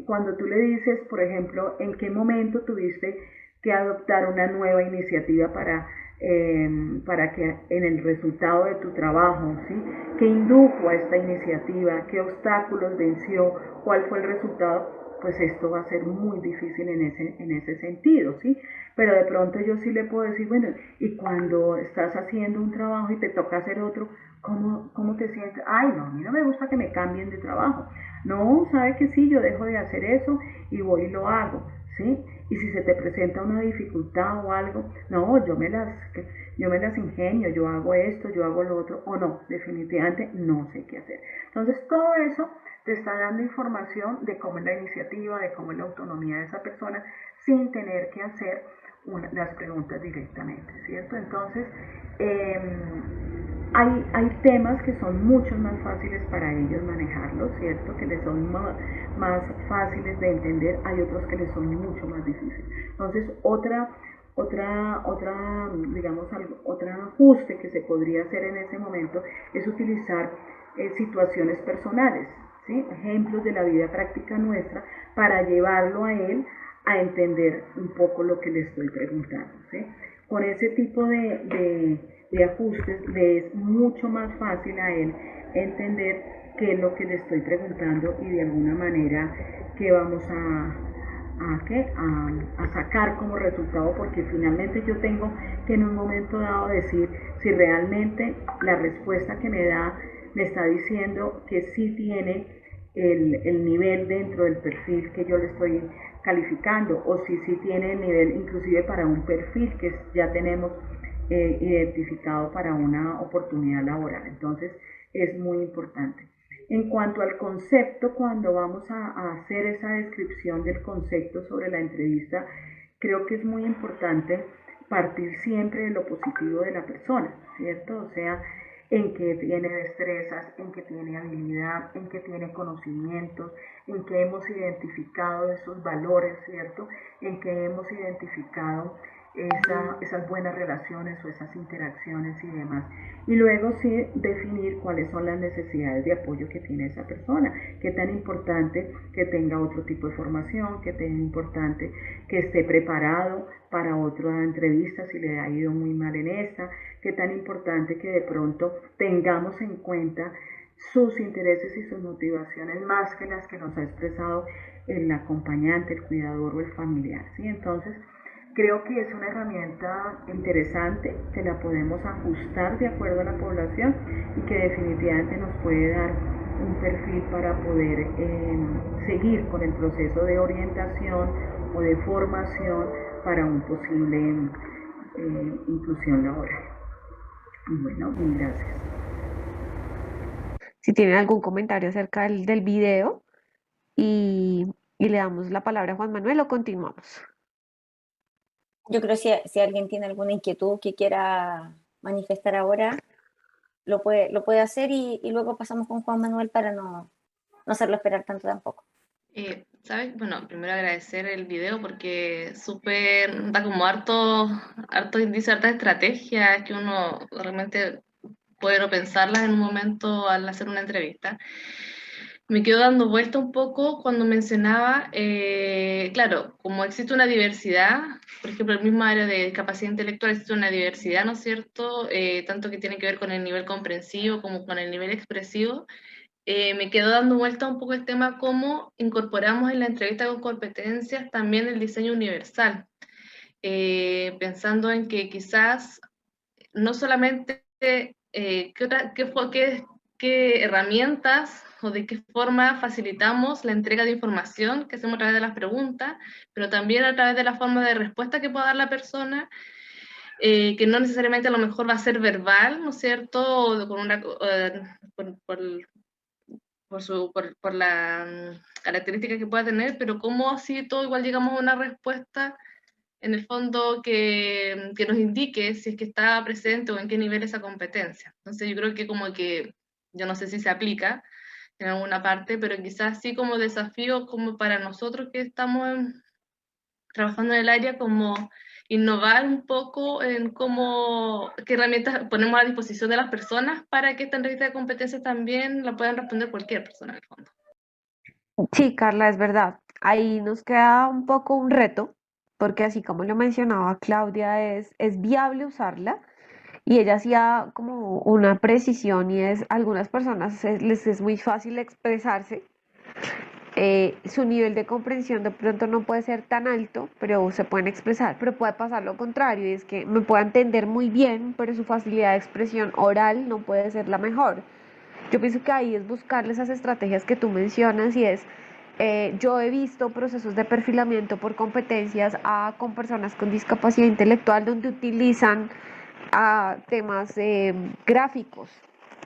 Cuando tú le dices, por ejemplo, en qué momento tuviste que adoptar una nueva iniciativa para que en el resultado de tu trabajo, ¿sí? ¿Qué indujo a esta iniciativa? ¿Qué obstáculos venció? ¿Cuál fue el resultado? Pues esto va a ser muy difícil en ese sentido, ¿sí? Pero de pronto yo sí le puedo decir, bueno, y cuando estás haciendo un trabajo y te toca hacer otro, ¿cómo te sientes? Ay, no, a mí no me gusta que me cambien de trabajo. No, sabe que sí, yo dejo de hacer eso y voy y lo hago, ¿sí? Y si se te presenta una dificultad o algo, no, yo me las ingenio, yo hago esto, yo hago lo otro, o no, definitivamente no sé qué hacer. Entonces todo eso te está dando información de cómo es la iniciativa, de cómo es la autonomía de esa persona, sin tener que hacer las preguntas directamente, ¿cierto? Entonces, hay temas que son mucho más fáciles para ellos manejarlos, ¿cierto? Que les son más fáciles de entender, hay otros que les son mucho más difíciles. Entonces, digamos, otro ajuste que se podría hacer en ese momento es utilizar situaciones personales, ¿sí? Ejemplos de la vida práctica nuestra para llevarlo a él a entender un poco lo que le estoy preguntando, ¿sí? Con ese tipo de ajustes le es mucho más fácil a él entender qué es lo que le estoy preguntando y de alguna manera qué vamos a sacar como resultado, porque finalmente yo tengo que en un momento dado decir si realmente la respuesta que me da me está diciendo que sí tiene el nivel dentro del perfil que yo le estoy calificando, o si sí tiene el nivel inclusive para un perfil que ya tenemos identificado para una oportunidad laboral. Entonces es muy importante. En cuanto al concepto, cuando vamos a hacer esa descripción del concepto sobre la entrevista, creo que es muy importante partir siempre de lo positivo de la persona, ¿cierto? O sea, en que tiene destrezas, en que tiene habilidad, en que tiene conocimientos, en que hemos identificado esos valores, ¿cierto? En que hemos identificado esas buenas relaciones o esas interacciones y demás. Y luego sí definir cuáles son las necesidades de apoyo que tiene esa persona, qué tan importante que tenga otro tipo de formación, qué tan importante que esté preparado para otra entrevista si le ha ido muy mal en esta, qué tan importante que de pronto tengamos en cuenta sus intereses y sus motivaciones más que las que nos ha expresado el acompañante, el cuidador o el familiar, ¿sí? Entonces, creo que es una herramienta interesante que la podemos ajustar de acuerdo a la población y que definitivamente nos puede dar un perfil para poder seguir con el proceso de orientación o de formación para un posible inclusión laboral. Bueno, gracias. Si tienen algún comentario acerca del video y le damos la palabra a Juan Manuel o continuamos. Yo creo que si alguien tiene alguna inquietud que quiera manifestar ahora, lo puede hacer y luego pasamos con Juan Manuel para no hacerlo esperar tanto tampoco. ¿Sabes? Bueno, primero agradecer el video porque súper, da como harto indicio, harta estrategia que uno realmente puede no pensarlas en un momento al hacer una entrevista. Me quedo dando vuelta un poco cuando mencionaba, claro, como existe una diversidad, por ejemplo, el mismo área de discapacidad intelectual existe una diversidad, ¿no es cierto? Tanto que tiene que ver con el nivel comprensivo como con el nivel expresivo. Me quedó dando vuelta un poco el tema cómo incorporamos en la entrevista con competencias también el diseño universal, pensando en que quizás no solamente qué herramientas o de qué forma facilitamos la entrega de información que hacemos a través de las preguntas, pero también a través de la forma de respuesta que pueda dar la persona, que no necesariamente a lo mejor va a ser verbal, ¿no es cierto? O con una, por la característica que pueda tener, pero cómo así todo igual llegamos a una respuesta en el fondo que nos indique si es que está presente o en qué nivel esa competencia. Entonces yo creo que como que, yo no sé si se aplica en alguna parte, pero quizás sí como desafío como para nosotros que estamos trabajando en el área, como innovar un poco en cómo, qué herramientas ponemos a disposición de las personas para que esta entrevista de competencias también la puedan responder cualquier persona en el fondo. Sí, Carla, es verdad. Ahí nos queda un poco un reto, porque así como lo mencionaba Claudia, es viable usarla. Y ella hacía como una precisión y es, a algunas personas les es muy fácil expresarse. Su nivel de comprensión de pronto no puede ser tan alto, pero se pueden expresar. Pero puede pasar lo contrario, y es que me puede entender muy bien, pero su facilidad de expresión oral no puede ser la mejor. Yo pienso que ahí es buscarle esas estrategias que tú mencionas y es, yo he visto procesos de perfilamiento por competencias con personas con discapacidad intelectual donde utilizan temas gráficos,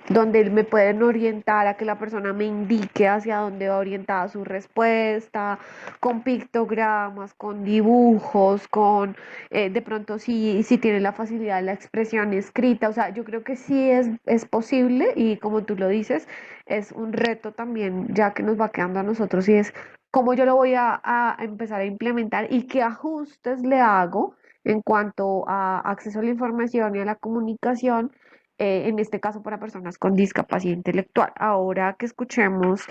donde me pueden orientar a que la persona me indique hacia dónde va orientada su respuesta, con pictogramas, con dibujos, con de pronto si tiene la facilidad de la expresión escrita. O sea, yo creo que sí es posible y como tú lo dices, es un reto también ya que nos va quedando a nosotros y es cómo yo lo voy a empezar a implementar y qué ajustes le hago en cuanto a acceso a la información y a la comunicación, en este caso para personas con discapacidad intelectual. Ahora que escuchemos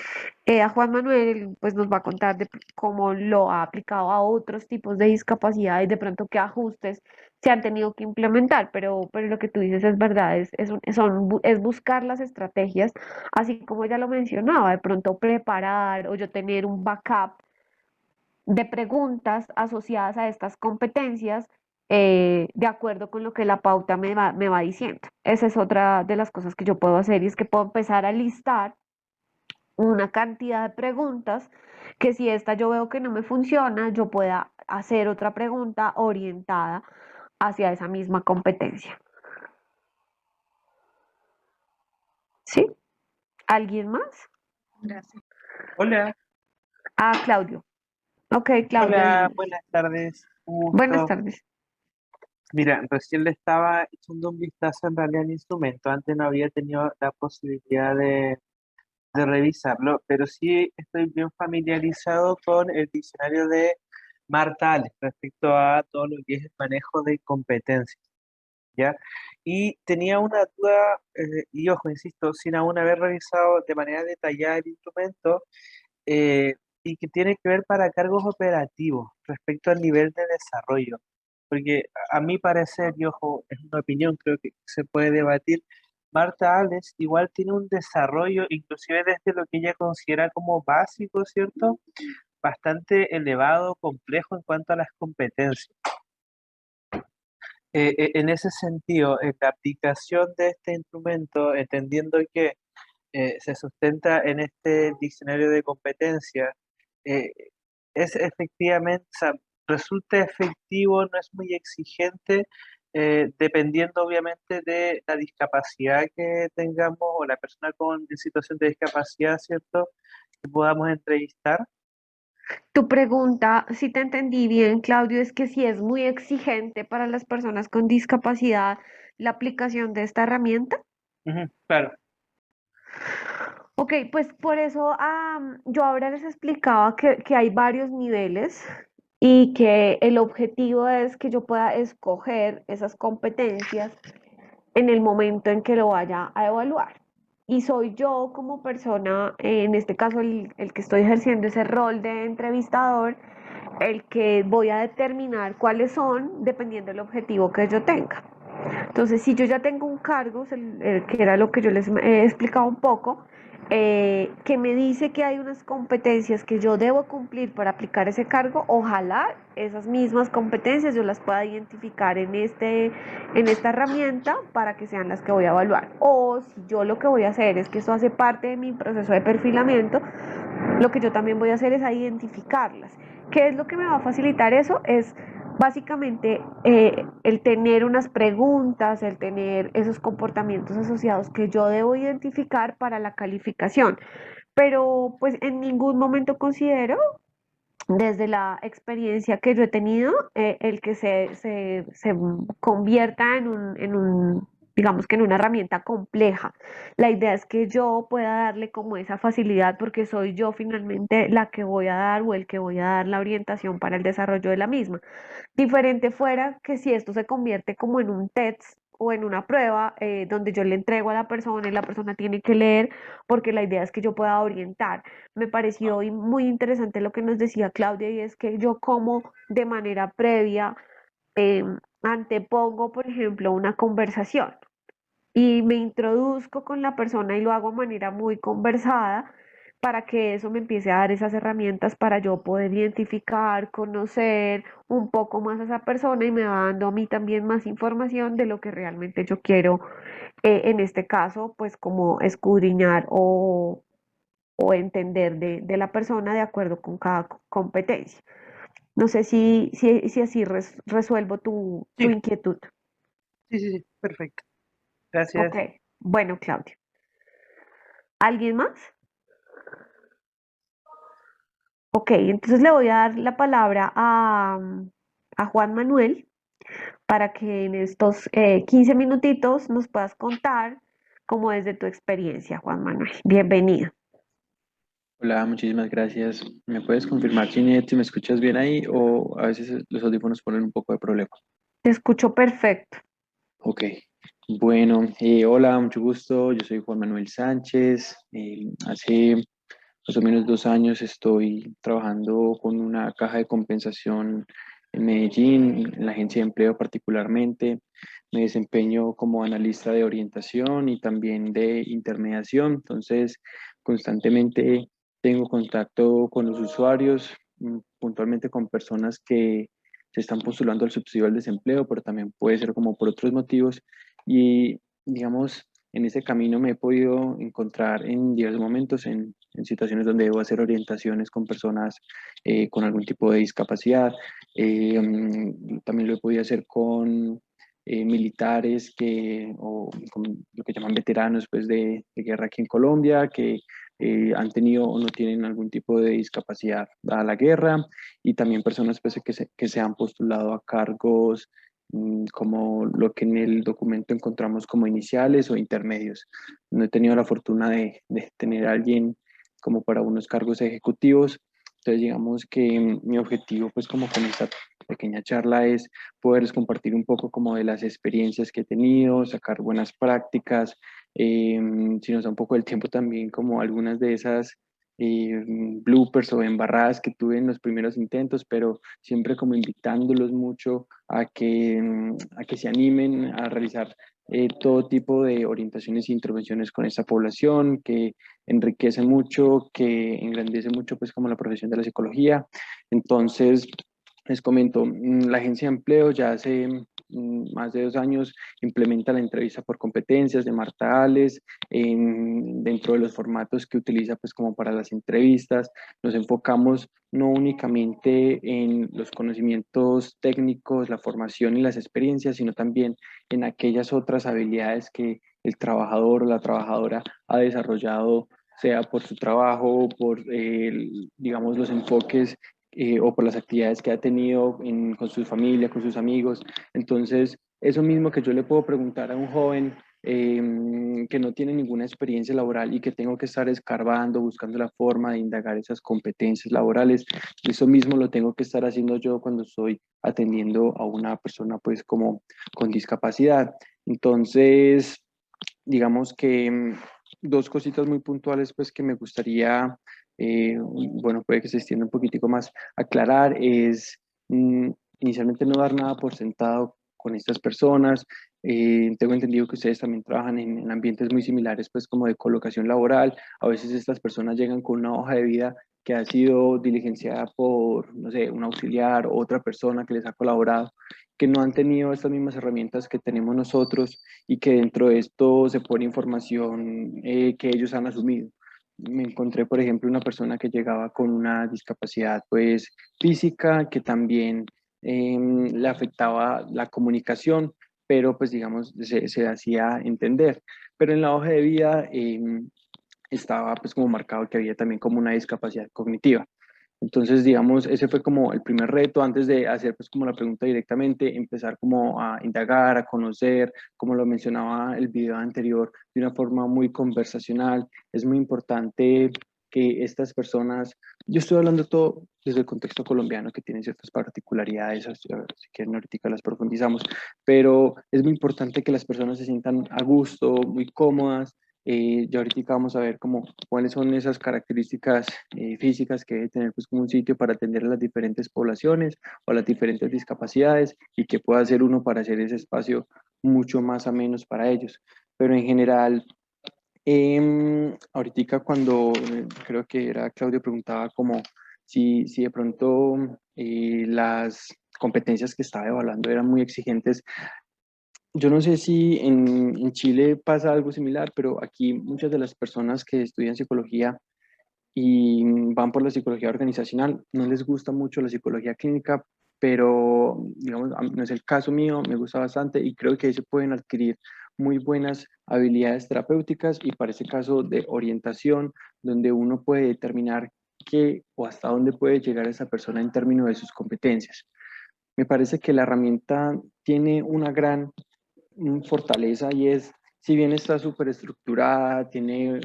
a Juan Manuel, él, pues nos va a contar de cómo lo ha aplicado a otros tipos de discapacidad y de pronto qué ajustes se han tenido que implementar, pero lo que tú dices es verdad, es buscar las estrategias, así como ya lo mencionaba, de pronto preparar o yo tener un backup de preguntas asociadas a estas competencias, de acuerdo con lo que la pauta me va diciendo. Esa es otra de las cosas que yo puedo hacer y es que puedo empezar a listar una cantidad de preguntas que si esta yo veo que no me funciona, yo pueda hacer otra pregunta orientada hacia esa misma competencia. ¿Sí? ¿Alguien más? Gracias. Hola, Ah, Claudio. Ok, Claudio, hola, dime. buenas tardes, un Buenas gusto. tardes. Mira, recién le estaba echando un vistazo en realidad al instrumento, antes no había tenido la posibilidad de revisarlo, pero sí estoy bien familiarizado con el diccionario de Marta Ales respecto a todo lo que es el manejo de competencias, ¿ya? Y tenía una duda, y ojo, insisto, sin aún haber revisado de manera detallada el instrumento, eh, y que tiene que ver para cargos operativos respecto al nivel de desarrollo. Porque a mi parecer, y ojo, es una opinión, creo que se puede debatir, Marta Ales igual tiene un desarrollo, inclusive desde lo que ella considera como básico, ¿cierto? Bastante elevado, complejo en cuanto a las competencias. En ese sentido, la aplicación de este instrumento, entendiendo que se sustenta en este diccionario de competencias, eh, es efectivamente, o sea, resulta efectivo, no es muy exigente, dependiendo obviamente de la discapacidad que tengamos o la persona en situación de discapacidad, ¿cierto? Que podamos entrevistar. Tu pregunta, si te entendí bien, Claudio, es que si es muy exigente para las personas con discapacidad la aplicación de esta herramienta. Ujú, claro. Ok, pues por eso yo ahora les explicaba que hay varios niveles y que el objetivo es que yo pueda escoger esas competencias en el momento en que lo vaya a evaluar. Y soy yo como persona, en este caso el que estoy ejerciendo ese rol de entrevistador, el que voy a determinar cuáles son dependiendo del objetivo que yo tenga. Entonces, si yo ya tengo un cargo, que era lo que yo les he explicado un poco, que me dice que hay unas competencias que yo debo cumplir para aplicar ese cargo. Ojalá esas mismas competencias yo las pueda identificar en esta herramienta para que sean las que voy a evaluar. O si yo lo que voy a hacer es que esto hace parte de mi proceso de perfilamiento, lo que yo también voy a hacer es a identificarlas. ¿Qué es lo que me va a facilitar eso? Es básicamente el tener unas preguntas, el tener esos comportamientos asociados que yo debo identificar para la calificación. Pero pues en ningún momento considero, desde la experiencia que yo he tenido, el que se convierta digamos que en una herramienta compleja. La idea es que yo pueda darle como esa facilidad porque soy yo finalmente la que voy a dar o el que voy a dar la orientación para el desarrollo de la misma. Diferente fuera que si esto se convierte como en un test o en una prueba donde yo le entrego a la persona y la persona tiene que leer, porque la idea es que yo pueda orientar. Me pareció muy interesante lo que nos decía Claudia, y es que yo como de manera previa antepongo, por ejemplo, una conversación y me introduzco con la persona y lo hago de manera muy conversada para que eso me empiece a dar esas herramientas para yo poder identificar, conocer un poco más a esa persona, y me va dando a mí también más información de lo que realmente yo quiero, en este caso, pues como escudriñar o entender de la persona de acuerdo con cada competencia. No sé si así resuelvo tu Sí, inquietud. sí, sí, sí, perfecto. Ok, Gracias. bueno, Claudia. ¿Alguien más? Ok, entonces le voy a dar la palabra a Juan Manuel para que en estos 15 minutitos nos puedas contar cómo es de tu experiencia, Juan Manuel. Bienvenido. Hola, muchísimas gracias. ¿Me puedes confirmar, Ginette, si me escuchas bien ahí o a veces los audífonos ponen un poco de problema? Te escucho perfecto. Ok. Bueno, hola, mucho gusto. Yo soy Juan Manuel Sánchez. Hace más o menos 2 años estoy trabajando con una caja de compensación en Medellín, en la agencia de empleo particularmente. Me desempeño como analista de orientación y también de intermediación. Entonces, constantemente tengo contacto con los usuarios, puntualmente con personas que se están postulando al subsidio al desempleo, pero también puede ser como por otros motivos. Y digamos, en ese camino me he podido encontrar en diversos momentos en situaciones donde debo hacer orientaciones con personas con algún tipo de discapacidad. También lo he podido hacer con militares o con lo que llaman veteranos pues, de guerra aquí en Colombia, que han tenido o no tienen algún tipo de discapacidad dada la guerra, y también personas pues, que se han postulado a cargos como lo que en el documento encontramos como iniciales o intermedios. No he tenido la fortuna de tener a alguien como para unos cargos ejecutivos. Entonces, digamos que mi objetivo, pues como con esta pequeña charla, es poderles compartir un poco como de las experiencias que he tenido, sacar buenas prácticas, si nos da un poco del tiempo también como algunas de esas bloopers o embarradas que tuve en los primeros intentos, pero siempre como invitándolos mucho a que se animen a realizar todo tipo de orientaciones e intervenciones con esta población, que enriquece mucho, que engrandece mucho pues como la profesión de la psicología. Entonces, les comento, la agencia de empleo ya hace más de 2 años implementa la entrevista por competencias de Marta Ales dentro de los formatos que utiliza pues como para las entrevistas. Nos enfocamos no únicamente en los conocimientos técnicos, la formación y las experiencias, sino también en aquellas otras habilidades que el trabajador o la trabajadora ha desarrollado, sea por su trabajo, por, digamos, los enfoques o por las actividades que ha tenido con su familia, con sus amigos. Entonces, eso mismo que yo le puedo preguntar a un joven que no tiene ninguna experiencia laboral y que tengo que estar escarbando, buscando la forma de indagar esas competencias laborales, eso mismo lo tengo que estar haciendo yo cuando estoy atendiendo a una persona pues como con discapacidad. Entonces, digamos que dos cositas muy puntuales pues que me gustaría, bueno, puede que se extienda un poquitico más, aclarar es inicialmente no dar nada por sentado con estas personas. Tengo entendido que ustedes también trabajan en ambientes muy similares, pues como de colocación laboral. A veces estas personas llegan con una hoja de vida que ha sido diligenciada por, no sé, un auxiliar o otra persona que les ha colaborado, que no han tenido estas mismas herramientas que tenemos nosotros y que dentro de esto se pone información que ellos han asumido. Me encontré, por ejemplo, una persona que llegaba con una discapacidad pues física que también le afectaba la comunicación, pero pues digamos se hacía entender. Pero en la hoja de vida estaba pues como marcado que había también como una discapacidad cognitiva. Entonces, digamos, ese fue como el primer reto antes de hacer pues como la pregunta directamente, empezar como a indagar, a conocer, como lo mencionaba el video anterior, de una forma muy conversacional. Es muy importante que estas personas, yo estoy hablando todo desde el contexto colombiano que tiene ciertas particularidades, si quieren ahorita las profundizamos, pero es muy importante que las personas se sientan a gusto, muy cómodas. Ya ahorita vamos a ver cómo, cuáles son esas características físicas que debe tener pues, como un sitio para atender a las diferentes poblaciones o a las diferentes discapacidades y que pueda hacer uno para hacer ese espacio mucho más ameno para ellos. Pero en general, ahorita cuando creo que era Claudio preguntaba como si de pronto las competencias que estaba evaluando eran muy exigentes. Yo no sé si en Chile pasa algo similar, pero aquí muchas de las personas que estudian psicología y van por la psicología organizacional, no les gusta mucho la psicología clínica, pero digamos, no es el caso mío, me gusta bastante y creo que ahí se pueden adquirir muy buenas habilidades terapéuticas y para ese caso de orientación, donde uno puede determinar qué o hasta dónde puede llegar esa persona en términos de sus competencias. Me parece que la herramienta tiene una gran fortaleza y es, si bien está súper estructurada, tiene,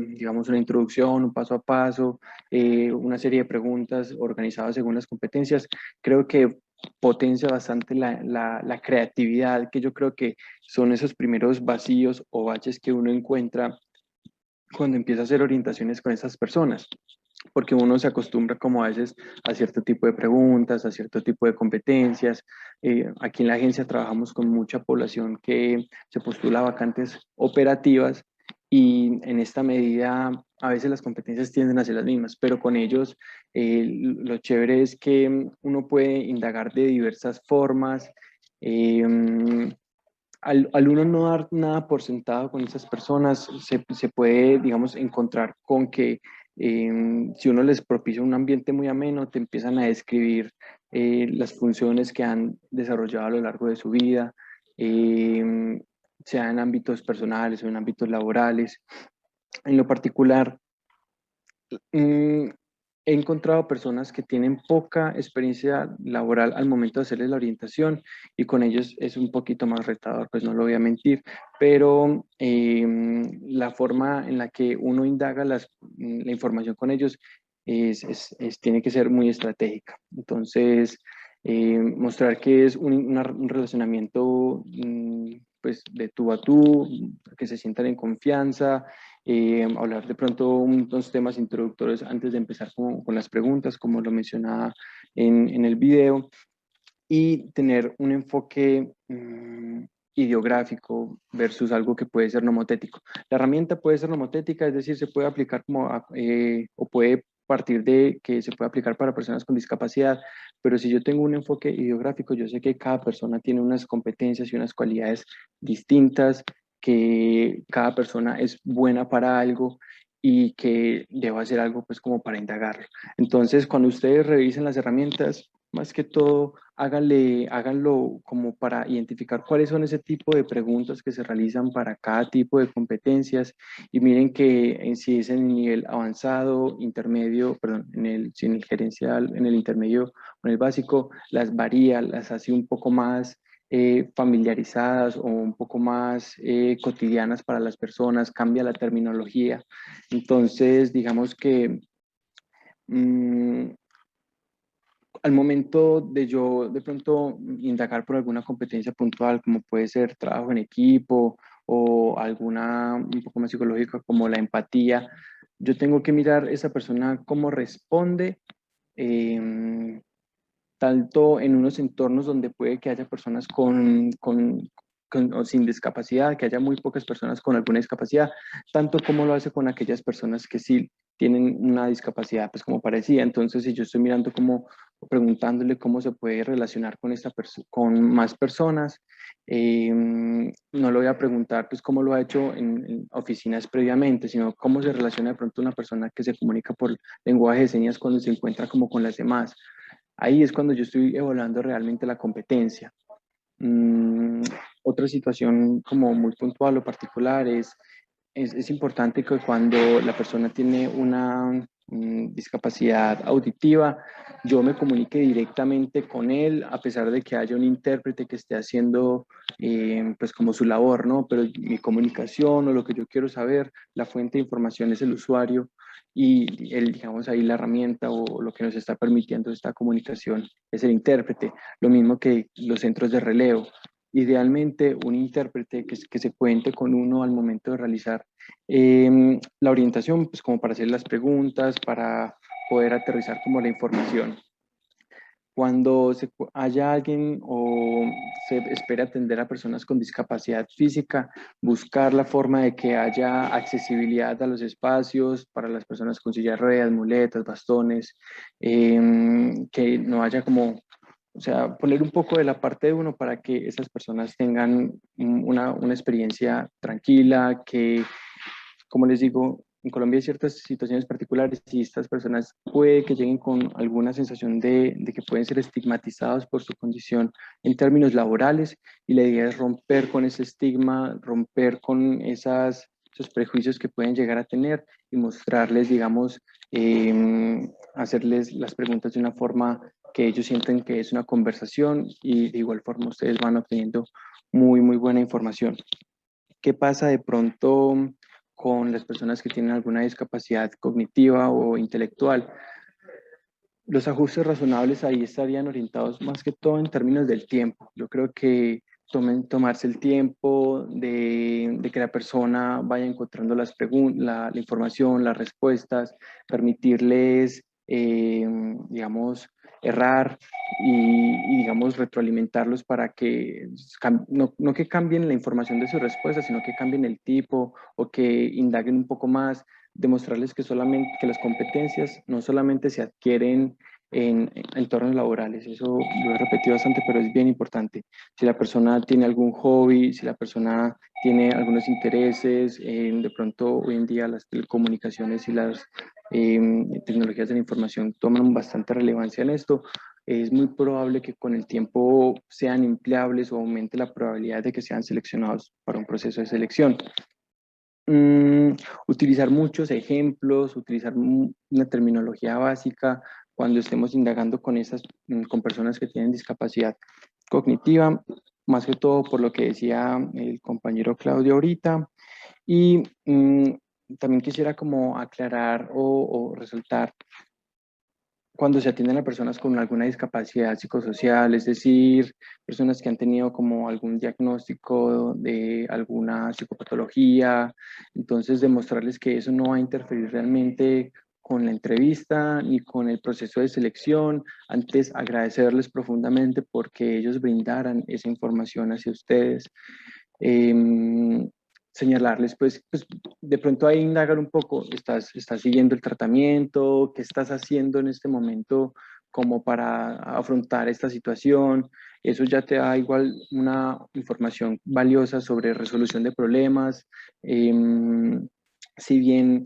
digamos, una introducción, un paso a paso, una serie de preguntas organizadas según las competencias, creo que potencia bastante la creatividad, que yo creo que son esos primeros vacíos o baches que uno encuentra cuando empieza a hacer orientaciones con esas personas, porque uno se acostumbra como a veces a cierto tipo de preguntas, a cierto tipo de competencias. Aquí en la agencia trabajamos con mucha población que se postula a vacantes operativas y en esta medida a veces las competencias tienden a ser las mismas, pero con ellos lo chévere es que uno puede indagar de diversas formas. Al uno no dar nada por sentado con esas personas, se puede, digamos, encontrar con que si uno les propicia un ambiente muy ameno, te empiezan a describir las funciones que han desarrollado a lo largo de su vida, sea en ámbitos personales o en ámbitos laborales. En lo particular, mm, he encontrado personas que tienen poca experiencia laboral al momento de hacerles la orientación y con ellos es un poquito más retador, pues no lo voy a mentir, pero la forma en la que uno indaga la información con ellos tiene que ser muy estratégica. Entonces, mostrar que es un relacionamiento pues de tú a tú, que se sientan en confianza, hablar de pronto unos temas introductorios antes de empezar con las preguntas, como lo mencionaba en el video, y tener un enfoque ideográfico versus algo que puede ser nomotético. La herramienta puede ser nomotética, es decir, se puede aplicar o puede partir de que se puede aplicar para personas con discapacidad, pero si yo tengo un enfoque ideográfico, yo sé que cada persona tiene unas competencias y unas cualidades distintas, que cada persona es buena para algo y que debo hacer algo pues como para indagarlo. Entonces, cuando ustedes revisen las herramientas, más que todo, háganlo como para identificar cuáles son ese tipo de preguntas que se realizan para cada tipo de competencias y miren que si es en el nivel avanzado, intermedio, perdón, si en el gerencial, en el intermedio o en el básico, las varía, las hace un poco más familiarizadas o un poco más cotidianas para las personas, cambia la terminología. Entonces, digamos que mmm, al momento de yo de pronto indagar por alguna competencia puntual, como puede ser trabajo en equipo o alguna un poco más psicológica como la empatía, yo tengo que mirar esa persona cómo responde, tanto en unos entornos donde puede que haya personas con o sin discapacidad, que haya muy pocas personas con alguna discapacidad, tanto como lo hace con aquellas personas que sí tienen una discapacidad pues como parecida. Entonces, si yo estoy mirando como, preguntándole cómo se puede relacionar con, con más personas, no le voy a preguntar pues cómo lo ha hecho en oficinas previamente, sino cómo se relaciona de pronto una persona que se comunica por lenguaje de señas cuando se encuentra como con las demás. Ahí es cuando yo estoy evaluando realmente la competencia. Otra situación como muy puntual o particular es importante que cuando la persona tiene una discapacidad auditiva, yo me comunique directamente con él, a pesar de que haya un intérprete que esté haciendo pues como su labor, ¿no? Pero mi comunicación o lo que yo quiero saber, la fuente de información es el usuario y el, digamos ahí la herramienta o lo que nos está permitiendo esta comunicación es el intérprete. Lo mismo que los centros de relevo. Idealmente, un intérprete que se cuente con uno al momento de realizar la orientación, pues como para hacer las preguntas, para poder aterrizar como la información. Cuando haya alguien o se espera atender a personas con discapacidad física, buscar la forma de que haya accesibilidad a los espacios para las personas con silla de ruedas, muletas, bastones, que no haya como, o sea, poner un poco de la parte de uno para que esas personas tengan una experiencia tranquila, que, como les digo, en Colombia hay ciertas situaciones particulares y estas personas puede que lleguen con alguna sensación de que pueden ser estigmatizados por su condición en términos laborales y la idea es romper con ese estigma, romper con esos prejuicios que pueden llegar a tener y mostrarles, digamos, hacerles las preguntas de una forma que ellos sienten que es una conversación y de igual forma ustedes van obteniendo muy buena información. ¿Qué pasa de pronto con las personas que tienen alguna discapacidad cognitiva o intelectual? Los ajustes razonables ahí estarían orientados más que todo en términos del tiempo. Yo creo que tomarse el tiempo de que la persona vaya encontrando la información, las respuestas, permitirles, digamos, errar digamos, retroalimentarlos para que no que cambien la información de su respuesta, sino que cambien el tipo o que indaguen un poco más, demostrarles que solamente que las competencias no solamente se adquieren en entornos laborales, eso lo he repetido bastante, pero es bien importante. Si la persona tiene algún hobby, si la persona tiene algunos intereses, de pronto hoy en día las telecomunicaciones y las tecnologías de la información toman bastante relevancia en esto, es muy probable que con el tiempo sean empleables o aumente la probabilidad de que sean seleccionados para un proceso de selección. Utilizar muchos ejemplos, utilizar una terminología básica cuando estemos indagando con personas que tienen discapacidad cognitiva, más que todo por lo que decía el compañero Claudio ahorita. Y también quisiera como aclarar o resaltar cuando se atienden a personas con alguna discapacidad psicosocial, es decir, personas que han tenido como algún diagnóstico de alguna psicopatología, entonces demostrarles que eso no va a interferir realmente con la entrevista ni con el proceso de selección, antes agradecerles profundamente porque ellos brindaran esa información hacia ustedes. Señalarles, pues de pronto ahí indagar un poco, ¿estás siguiendo el tratamiento? ¿Qué estás haciendo en este momento como para afrontar esta situación? Eso ya te da igual una información valiosa sobre resolución de problemas. Si bien,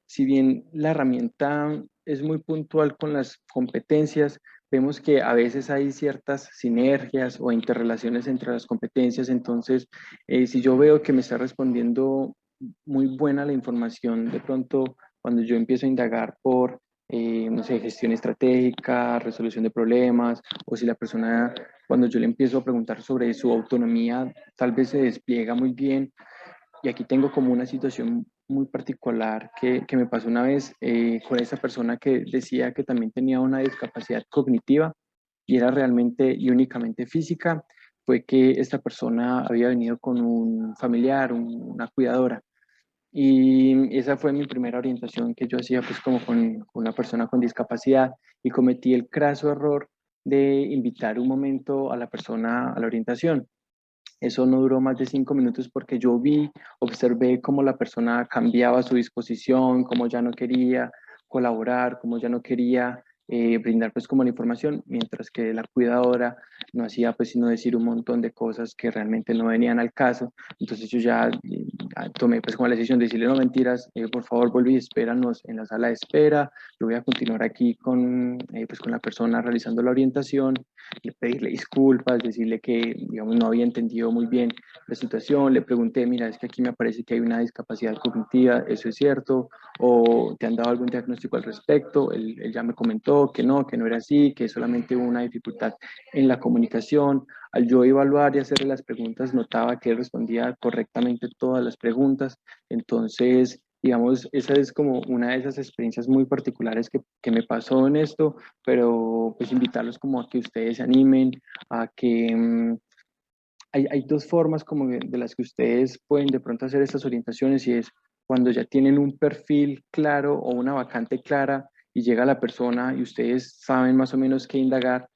si bien la herramienta es muy puntual con las competencias, vemos que a veces hay ciertas sinergias o interrelaciones entre las competencias, entonces si yo veo que me está respondiendo muy buena la información, de pronto cuando yo empiezo a indagar por, no sé, gestión estratégica, resolución de problemas, o si la persona, cuando yo le empiezo a preguntar sobre su autonomía, tal vez se despliega muy bien. Y aquí tengo como una situación muy particular que me pasó una vez con esa persona que decía que también tenía una discapacidad cognitiva y era realmente y únicamente física, fue que esta persona había venido con un familiar, una cuidadora. Y esa fue mi primera orientación que yo hacía pues como con una persona con discapacidad y cometí el craso error de invitar un momento a la persona a la orientación. Eso no duró más de 5 minutos porque yo observé cómo la persona cambiaba su disposición, cómo ya no quería colaborar, cómo ya no quería brindar pues como la información, mientras que la cuidadora no hacía pues sino decir un montón de cosas que realmente no venían al caso. Entonces yo ya tomé pues como la decisión de decirle: no, mentiras, por favor vuelve y espéranos en la sala de espera, yo voy a continuar aquí pues con la persona realizando la orientación, y pedirle disculpas, decirle que digamos no había entendido muy bien la situación. Le pregunté: mira, es que aquí me parece que hay una discapacidad cognitiva, ¿eso es cierto? ¿O te han dado algún diagnóstico al respecto? Él ya me comentó que no era así, que es solamente una dificultad en la comunicación. Al yo evaluar y hacerle las preguntas, notaba que él respondía correctamente todas las preguntas. Entonces, digamos, esa es como una de esas experiencias muy particulares que me pasó en esto, pero pues invitarlos como a que ustedes se animen, a que hay dos formas como de las que ustedes pueden de pronto hacer estas orientaciones, y es cuando ya tienen un perfil claro o una vacante clara y llega la persona y ustedes saben más o menos qué indagar,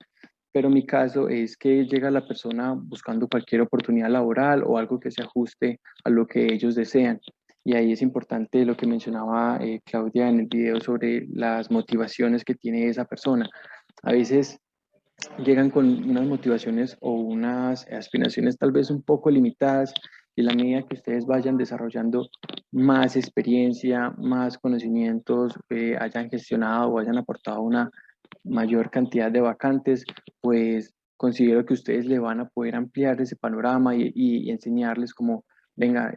pero mi caso es que llega la persona buscando cualquier oportunidad laboral o algo que se ajuste a lo que ellos desean. Y ahí es importante lo que mencionaba Claudia en el video sobre las motivaciones que tiene esa persona. A veces llegan con unas motivaciones o unas aspiraciones tal vez un poco limitadas, y a la medida que ustedes vayan desarrollando más experiencia, más conocimientos, hayan gestionado o hayan aportado una mayor cantidad de vacantes, pues considero que ustedes le van a poder ampliar ese panorama y enseñarles como: venga,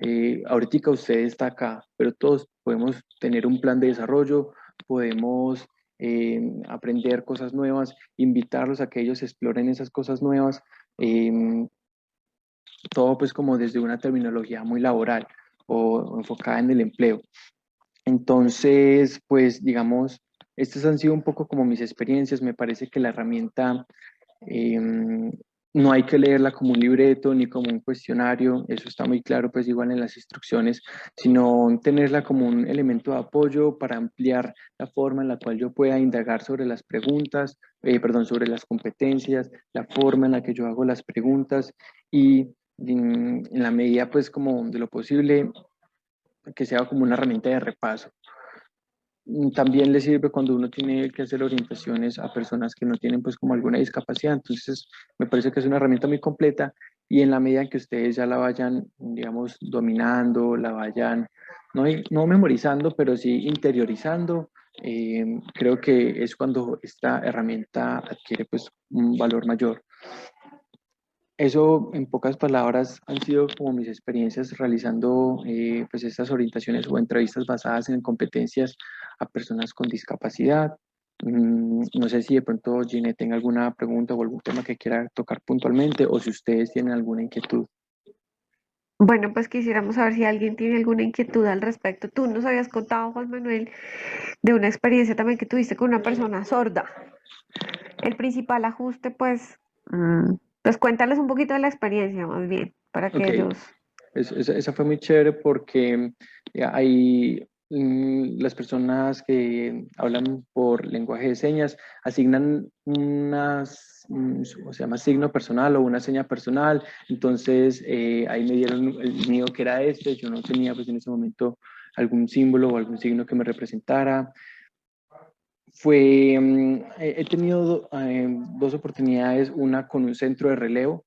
ahorita usted está acá, pero todos podemos tener un plan de desarrollo, podemos aprender cosas nuevas, invitarlos a que ellos exploren esas cosas nuevas, eh, todo pues como desde una terminología muy laboral o enfocada en el empleo. Entonces, pues digamos, estas han sido un poco como mis experiencias. Me parece que la herramienta no hay que leerla como un libreto ni como un cuestionario, eso está muy claro pues igual en las instrucciones, sino tenerla como un elemento de apoyo para ampliar la forma en la cual yo pueda indagar sobre las preguntas, sobre las competencias, la forma en la que yo hago las preguntas, y en la medida pues como de lo posible que sea como una herramienta de repaso. También le sirve cuando uno tiene que hacer orientaciones a personas que no tienen pues como alguna discapacidad. Entonces me parece que es una herramienta muy completa, y en la medida en que ustedes ya la vayan, digamos, dominando, la vayan no memorizando, pero sí interiorizando, creo que es cuando esta herramienta adquiere pues un valor mayor. Eso, en pocas palabras, han sido como mis experiencias realizando pues estas orientaciones o entrevistas basadas en competencias a personas con discapacidad. No sé si de pronto Ginette tenga alguna pregunta o algún tema que quiera tocar puntualmente, o si ustedes tienen alguna inquietud. Bueno, pues quisiéramos saber si alguien tiene alguna inquietud al respecto. Tú nos habías contado, Juan Manuel, de una experiencia también que tuviste con una persona sorda. El principal ajuste, pues cuéntales un poquito de la experiencia más bien, para que Ok, ellos... esa fue muy chévere porque hay las personas que hablan por lenguaje de señas asignan o se llama signo personal o una seña personal. Entonces ahí me dieron el mío, que era este. Yo no tenía pues en ese momento algún símbolo o algún signo que me representara. He tenido dos oportunidades, una con un centro de relevo.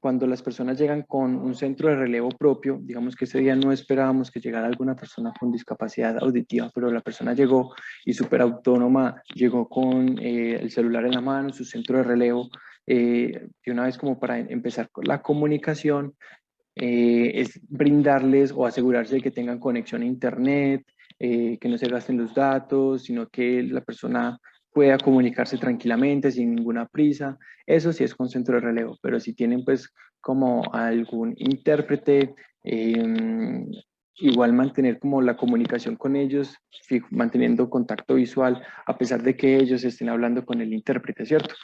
Cuando las personas llegan con un centro de relevo propio, digamos que ese día no esperábamos que llegara alguna persona con discapacidad auditiva, pero la persona llegó y súper autónoma, llegó con el celular en la mano, su centro de relevo, y una vez como para empezar con la comunicación, es brindarles o asegurarse de que tengan conexión a internet, que no se gasten los datos, sino que la persona pueda comunicarse tranquilamente sin ninguna prisa. Eso sí es con centro de relevo, pero si tienen pues como algún intérprete, igual mantener como la comunicación con ellos, manteniendo contacto visual, a pesar de que ellos estén hablando con el intérprete, ¿cierto?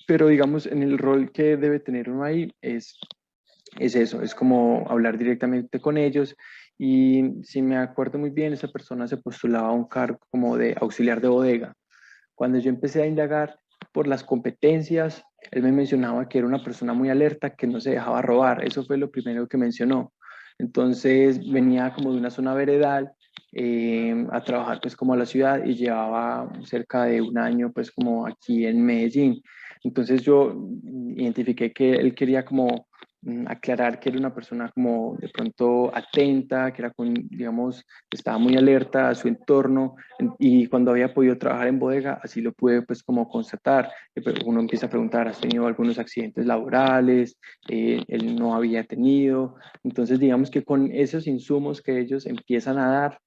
Pero digamos, en el rol que debe tener uno ahí es eso, es como hablar directamente con ellos. Y si me acuerdo muy bien, esa persona se postulaba a un cargo como de auxiliar de bodega. Cuando yo empecé a indagar por las competencias él me mencionaba que era una persona muy alerta, que no se dejaba robar. Eso fue lo primero que mencionó. Entonces venía como de una zona veredal a trabajar pues como a la ciudad y llevaba cerca de un año pues como aquí en Medellín. Entonces yo identifiqué que él quería como aclarar que era una persona como de pronto atenta, que era con, digamos, estaba muy alerta a su entorno y cuando había podido trabajar en bodega, así lo pude pues como constatar. Uno empieza a preguntar, ¿has tenido algunos accidentes laborales? Él no había tenido. Entonces digamos que con esos insumos que ellos empiezan a dar,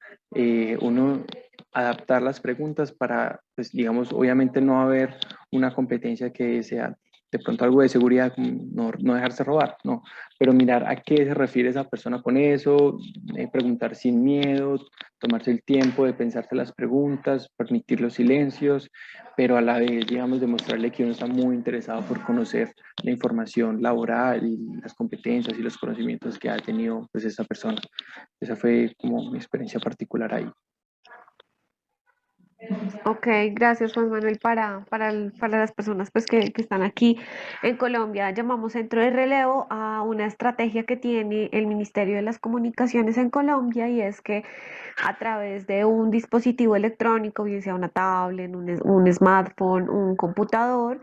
uno adaptar las preguntas para, pues digamos, obviamente no haber una competencia que sea de pronto algo de seguridad, no dejarse robar, no, pero mirar a qué se refiere esa persona con eso, preguntar sin miedo, tomarse el tiempo de pensarse las preguntas, permitir los silencios, pero a la vez, digamos, demostrarle que uno está muy interesado por conocer la información laboral y las competencias y los conocimientos que ha tenido pues esta persona. Esa fue como mi experiencia particular ahí. Ok, gracias Juan Manuel. Para las personas pues, que están aquí en Colombia, llamamos centro de relevo a una estrategia que tiene el Ministerio de las Comunicaciones en Colombia y es que a través de un dispositivo electrónico, bien sea una tablet, un smartphone, un computador,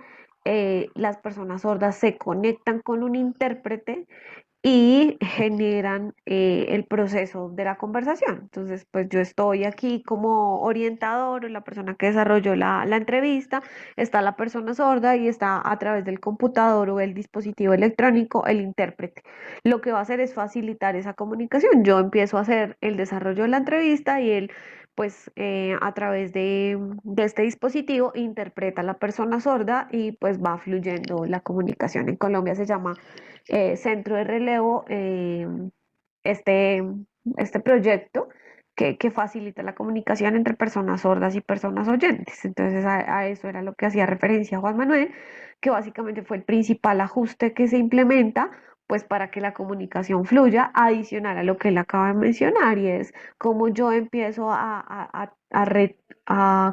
las personas sordas se conectan con un intérprete y generan el proceso de la conversación. Entonces, pues yo estoy aquí como orientador o la persona que desarrolló la entrevista, está la persona sorda y está a través del computador o el dispositivo electrónico el intérprete. Lo que va a hacer es facilitar esa comunicación. Yo empiezo a hacer el desarrollo de la entrevista y él pues a través de este dispositivo interpreta a la persona sorda y pues va fluyendo la comunicación. En Colombia se llama centro de relevo, este, este proyecto que facilita la comunicación entre personas sordas y personas oyentes. Entonces a eso era lo que hacía referencia Juan Manuel, que básicamente fue el principal ajuste que se implementa pues para que la comunicación fluya, adicional a lo que él acaba de mencionar, y es como yo empiezo a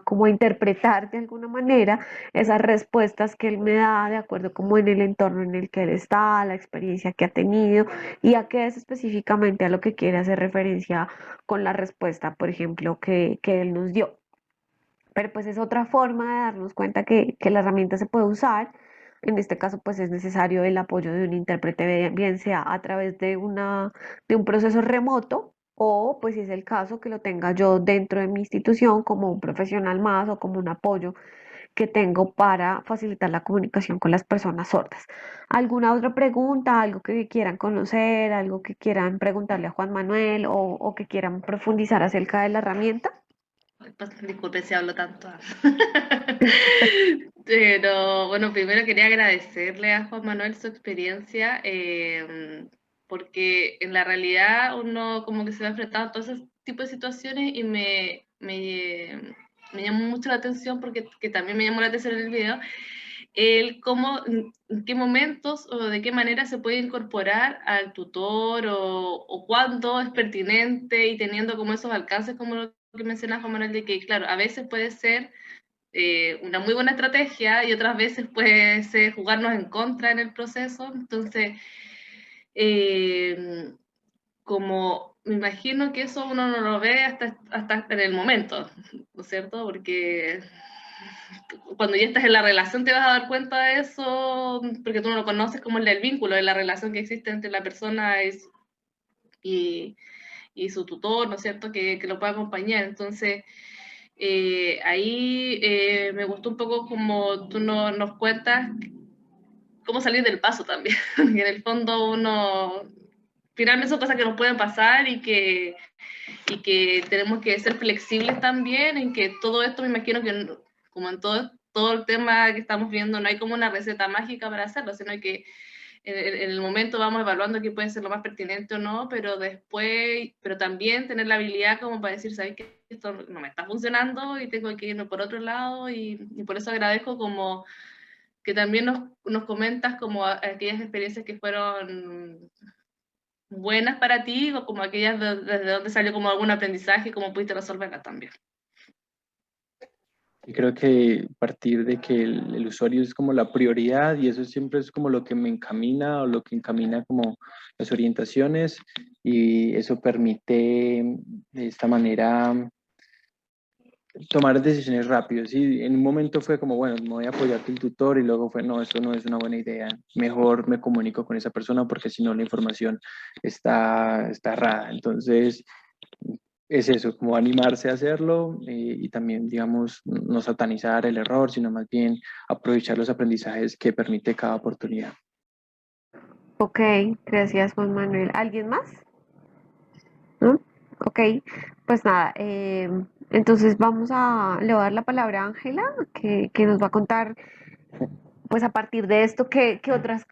como interpretar de alguna manera esas respuestas que él me da de acuerdo como en el entorno en el que él está, la experiencia que ha tenido y a qué es específicamente a lo que quiere hacer referencia con la respuesta, por ejemplo, que él nos dio. Pero pues es otra forma de darnos cuenta que la herramienta se puede usar. En este caso, pues es necesario el apoyo de un intérprete, bien sea a través de un proceso remoto o, pues si es el caso, que lo tenga yo dentro de mi institución como un profesional más o como un apoyo que tengo para facilitar la comunicación con las personas sordas. ¿Alguna otra pregunta, algo que quieran conocer, algo que quieran preguntarle a Juan Manuel o que quieran profundizar acerca de la herramienta? Disculpe si hablo tanto. Pero bueno, primero quería agradecerle a Juan Manuel su experiencia, porque en la realidad uno como que se va enfrentando a todo ese tipo de situaciones y me llamó mucho la atención porque que también me llamó la atención en el video, el cómo, en qué momentos o de qué manera se puede incorporar al tutor o cuándo es pertinente y teniendo como esos alcances como lo que mencionas, Juan Manuel, de que claro, a veces puede ser una muy buena estrategia y otras veces puede ser jugarnos en contra en el proceso. Entonces, eh, como me imagino que eso uno no lo ve hasta en el momento, ¿no es cierto? Porque cuando ya estás en la relación te vas a dar cuenta de eso, porque tú no lo conoces como el vínculo, de la relación que existe entre la persona y, y su tutor, ¿no es cierto?, que lo pueda acompañar. Entonces, ahí me gustó un poco como tú nos cuentas cómo salir del paso también, que en el fondo uno, finalmente son cosas que nos pueden pasar y que tenemos que ser flexibles también, en que todo esto me imagino que como en todo el tema que estamos viendo, no hay como una receta mágica para hacerlo, sino que en el momento vamos evaluando qué puede ser lo más pertinente o no, pero después, pero también tener la habilidad como para decir, ¿sabes qué? Esto no me está funcionando y tengo que irme por otro lado y por eso agradezco como que también nos comentas como aquellas experiencias que fueron buenas para ti o como aquellas desde donde salió como algún aprendizaje y cómo pudiste resolverlas también. Y creo que partir de que el usuario es como la prioridad y eso siempre es como lo que me encamina o lo que encamina como las orientaciones y eso permite de esta manera tomar decisiones rápidas. Y en un momento fue como, bueno, me voy a apoyar del tutor y luego fue, no, eso no es una buena idea. Mejor me comunico con esa persona porque si no la información está errada. Entonces, es eso, como animarse a hacerlo y también, digamos, no satanizar el error, sino más bien aprovechar los aprendizajes que permite cada oportunidad. Ok, gracias Juan Manuel. ¿Alguien más? ¿No? Ok, pues nada, entonces le voy a dar la palabra a Ángela, que nos va a contar pues a partir de esto, ¿qué otras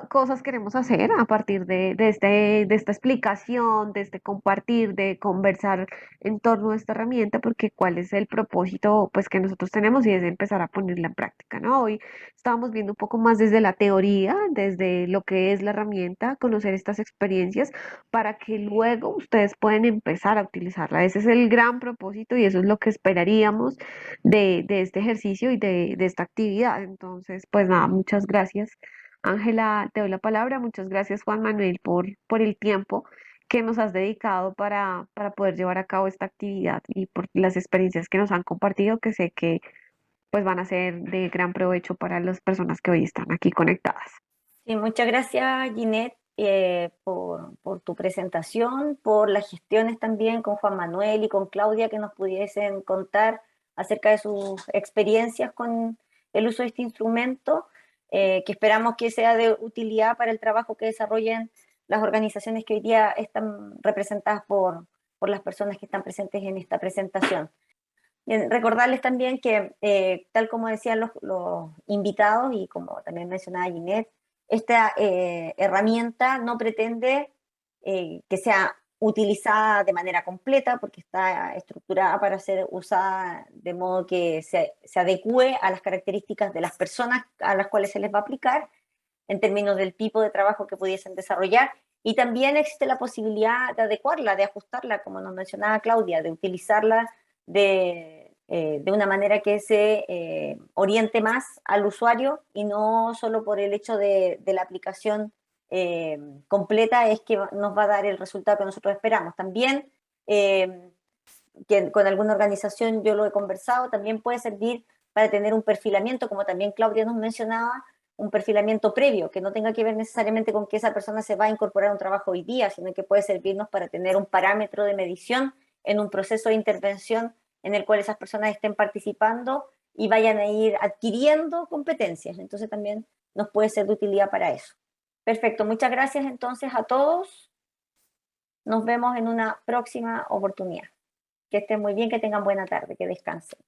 cosas queremos hacer a partir de esta explicación, de este compartir, de conversar en torno a esta herramienta? Porque cuál es el propósito pues que nosotros tenemos y es empezar a ponerla en práctica, ¿no? Hoy estábamos viendo un poco más desde la teoría, desde lo que es la herramienta, conocer estas experiencias para que luego ustedes puedan empezar a utilizarla. Ese es el gran propósito y eso es lo que esperaríamos de este ejercicio y de esta actividad. Entonces, pues nada, muchas gracias. Ángela, te doy la palabra. Muchas gracias, Juan Manuel, por el tiempo que nos has dedicado para poder llevar a cabo esta actividad y por las experiencias que nos han compartido, que sé que pues van a ser de gran provecho para las personas que hoy están aquí conectadas. Sí, muchas gracias, Ginette, por tu presentación, por las gestiones también con Juan Manuel y con Claudia que nos pudiesen contar acerca de sus experiencias con el uso de este instrumento, que esperamos que sea de utilidad para el trabajo que desarrollen las organizaciones que hoy día están representadas por las personas que están presentes en esta presentación. Bien, recordarles también que, tal como decían los invitados y como también mencionaba Ginette, esta herramienta no pretende que sea utilizada de manera completa porque está estructurada para ser usada de modo que se adecue a las características de las personas a las cuales se les va a aplicar en términos del tipo de trabajo que pudiesen desarrollar. Y también existe la posibilidad de adecuarla, de ajustarla, como nos mencionaba Claudia, de utilizarla de una manera que se oriente más al usuario y no solo por el hecho de la aplicación completa es que nos va a dar el resultado que nosotros esperamos. También, que con alguna organización yo lo he conversado, también puede servir para tener un perfilamiento, como también Claudia nos mencionaba, un perfilamiento previo, que no tenga que ver necesariamente con que esa persona se va a incorporar a un trabajo hoy día, sino que puede servirnos para tener un parámetro de medición en un proceso de intervención en el cual esas personas estén participando y vayan a ir adquiriendo competencias. Entonces también nos puede ser de utilidad para eso. Perfecto, muchas gracias entonces a todos. Nos vemos en una próxima oportunidad. Que estén muy bien, que tengan buena tarde, que descansen.